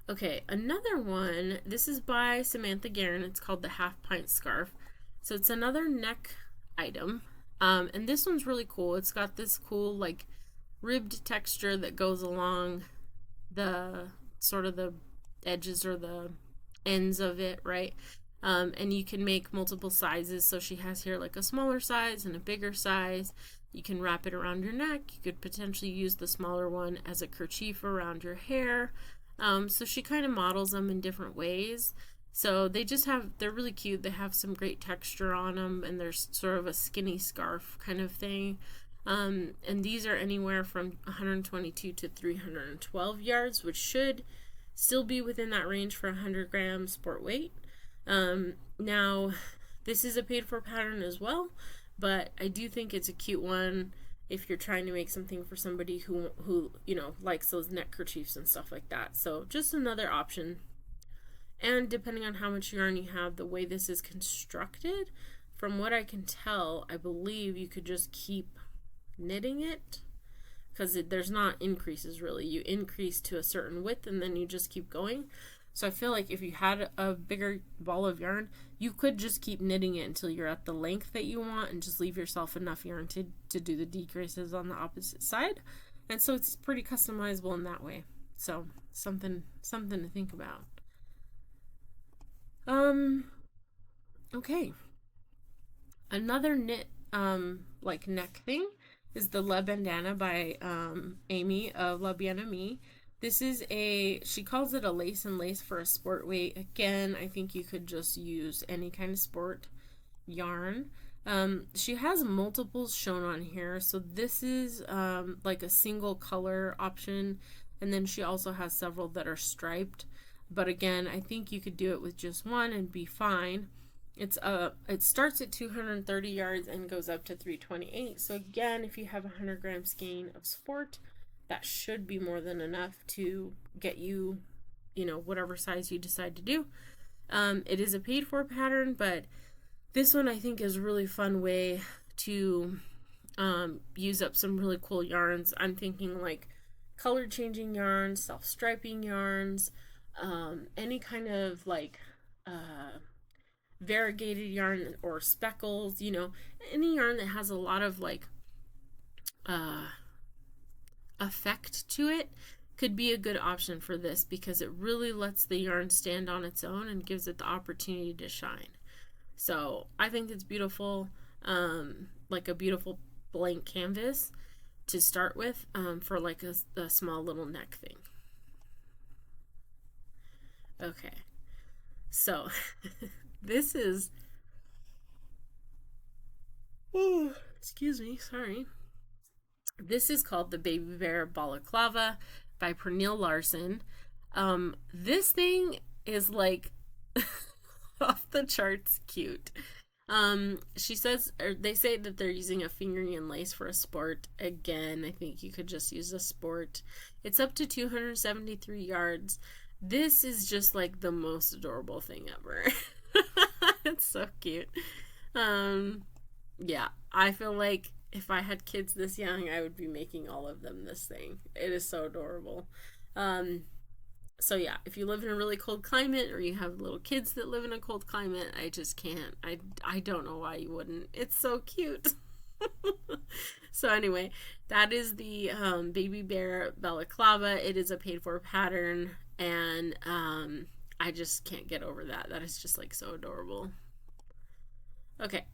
Okay, another one, this is by Samantha Guerin. It's called the Half Pint Scarf. So it's another neck item. And this one's really cool. It's got this cool like ribbed texture that goes along the sort of the edges or the ends of it, right? And you can make multiple sizes. So she has here like a smaller size and a bigger size. You can wrap it around your neck. You could potentially use the smaller one as a kerchief around your hair. So she kind of models them in different ways. So they're really cute. They have some great texture on them, and they're sort of a skinny scarf kind of thing. And these are anywhere from 122 to 312 yards, which should still be within that range for 100-gram sport weight. Now, this is a paid for pattern as well, but I do think it's a cute one if you're trying to make something for somebody who likes those neck kerchiefs and stuff like that. So just another option. And depending on how much yarn you have, the way this is constructed, from what I can tell, I believe you could just keep knitting it, because there's not increases really. You increase to a certain width and then you just keep going. So I feel like if you had a bigger ball of yarn, you could just keep knitting it until you're at the length that you want and just leave yourself enough yarn to do the decreases on the opposite side. And so it's pretty customizable in that way. So something to think about. Okay. Another knit like neck thing is the La Bandana by Amy of La Bien Amie. This is she calls it a lace and lace for a sport weight. Again, I think you could just use any kind of sport yarn. She has multiples shown on here. So this is like a single color option. And then she also has several that are striped. But again, I think you could do it with just one and be fine. It starts at 230 yards and goes up to 328. So again, if you have 100 gram skein of sport, that should be more than enough to get you, whatever size you decide to do. It is a paid for pattern, but this one I think is a really fun way to use up some really cool yarns. I'm thinking like color changing yarns, self-striping yarns, any kind of like variegated yarn or speckles, any yarn that has a lot of like effect to it could be a good option for this, because it really lets the yarn stand on its own and gives it the opportunity to shine. So I think it's beautiful, like a beautiful blank canvas to start with for like a small little neck thing. Okay, so this is, oh, excuse me, sorry. This is called the Baby Bear Balaclava by Pernille Larsen. This thing is like off the charts cute. She says, or they say that they're using a fingering and lace for a sport. Again, I think you could just use a sport. It's up to 273 yards. This is just like the most adorable thing ever. It's so cute. Yeah, I feel like if I had kids this young, I would be making all of them this thing. It is so adorable. So yeah, if you live in a really cold climate, or you have little kids that live in a cold climate, I just can't. I don't know why you wouldn't. It's so cute. So anyway, that is the Baby Bear Balaclava. It is a paid for pattern, and I just can't get over that. That is just like so adorable. Okay,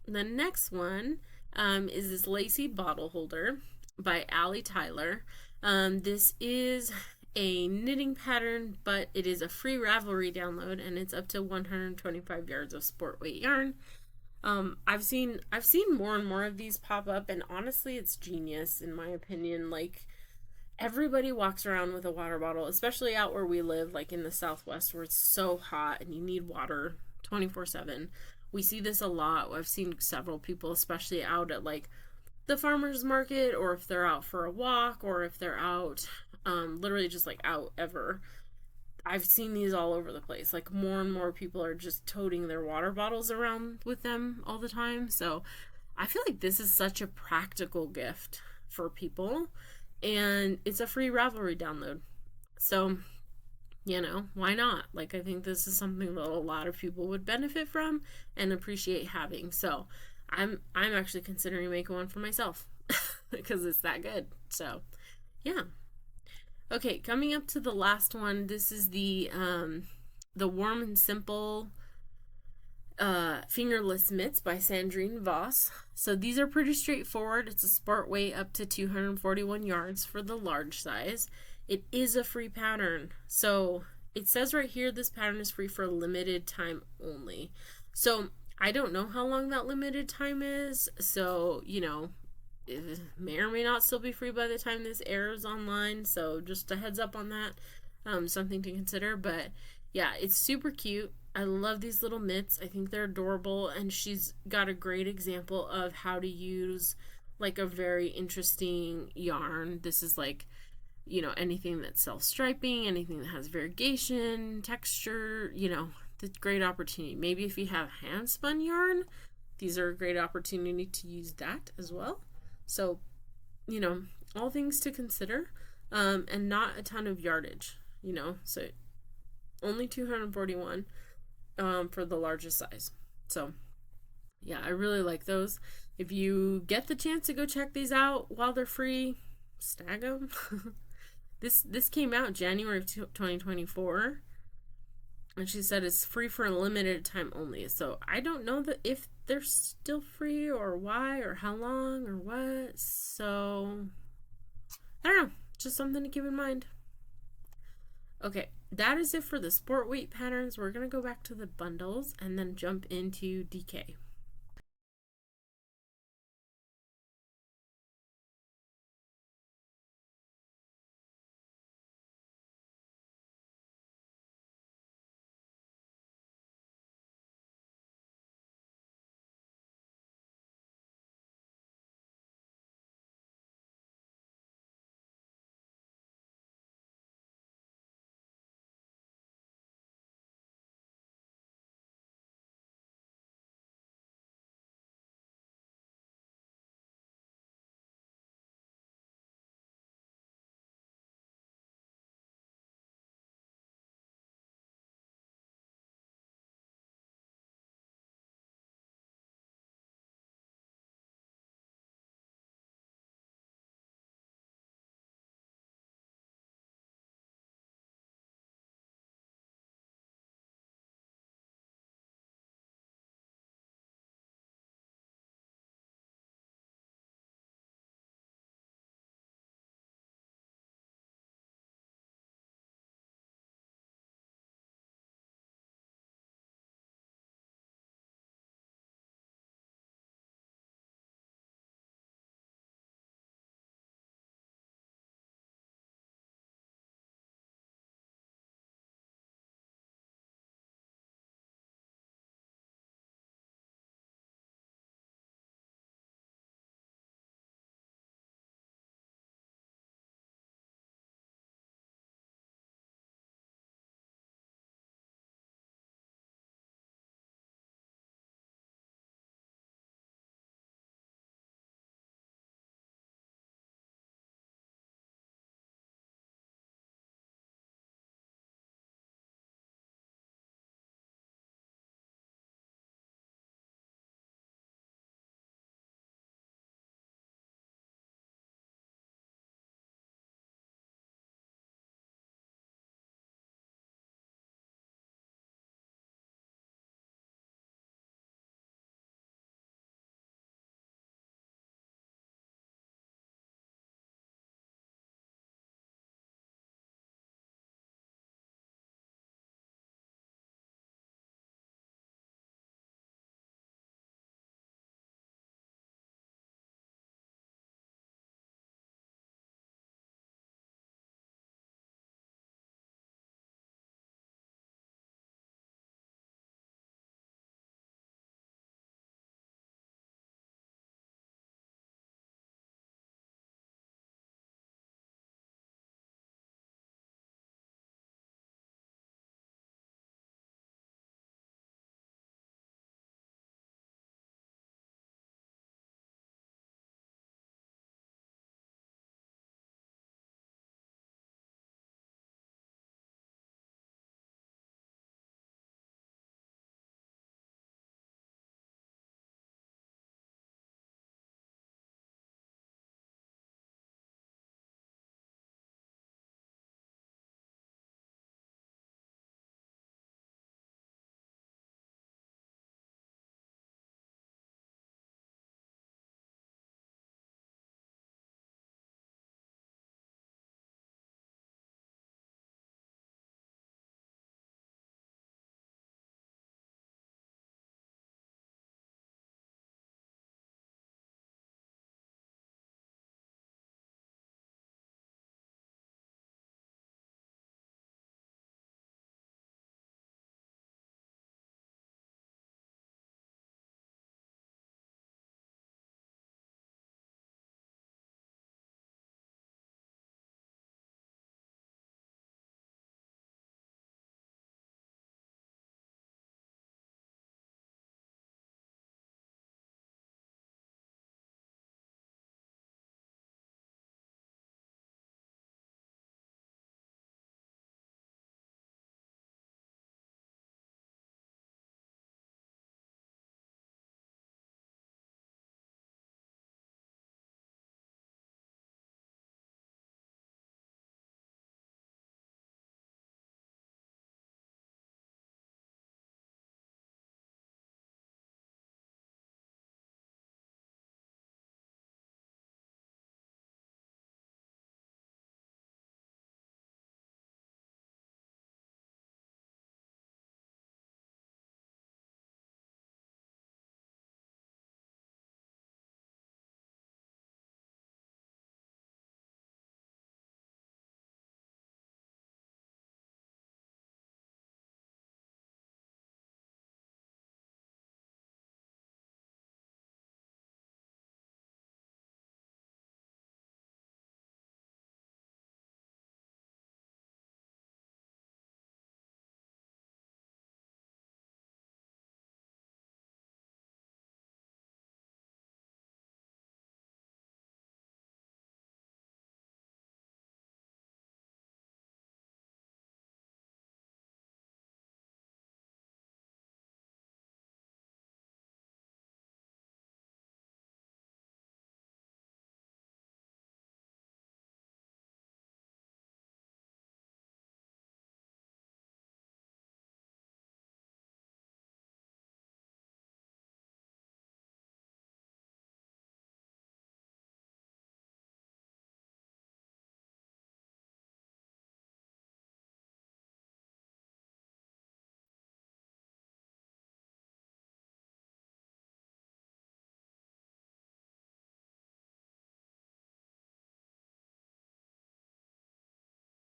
the next one is this Lacy Bottle Holder by Allie Tyler. This is a knitting pattern, but it is a free Ravelry download, and it's up to 125 yards of sport weight yarn. I've seen more and more of these pop up, and honestly, it's genius in my opinion. Like, everybody walks around with a water bottle, especially out where we live, like in the Southwest, where it's so hot and you need water 24/7. We see this a lot. I've seen several people, especially out at like the farmer's market, or if they're out for a walk, or if they're out literally just like out ever. I've seen these all over the place. Like, more and more people are just toting their water bottles around with them all the time. So I feel like this is such a practical gift for people, and it's a free Ravelry download. So, why not? Like, I think this is something that a lot of people would benefit from and appreciate having. So I'm actually considering making one for myself because it's that good. So yeah. Okay, coming up to the last one. This is the Warm and Simple Fingerless Mitts by Sandrine Voss. So these are pretty straightforward. It's a sport weight up to 241 yards for the large size. It is a free pattern. So it says right here this pattern is free for a limited time only. So I don't know how long that limited time is. So, it may or may not still be free by the time this airs online. So just a heads up on that. Something to consider. But yeah, it's super cute. I love these little mitts. I think they're adorable. And she's got a great example of how to use like a very interesting yarn. This is like anything that's self-striping, anything that has variegation, texture, the great opportunity. Maybe if you have hand spun yarn, these are a great opportunity to use that as well. So, all things to consider, and not a ton of yardage, so only 241 for the largest size. So yeah, I really like those. If you get the chance to go check these out while they're free, snag them. This came out January of 2024, and she said it's free for a limited time only. So I don't know if they're still free or why or how long or what. So I don't know, just something to keep in mind. Okay, that is it for the sport weight patterns. We're gonna go back to the bundles and then jump into DK.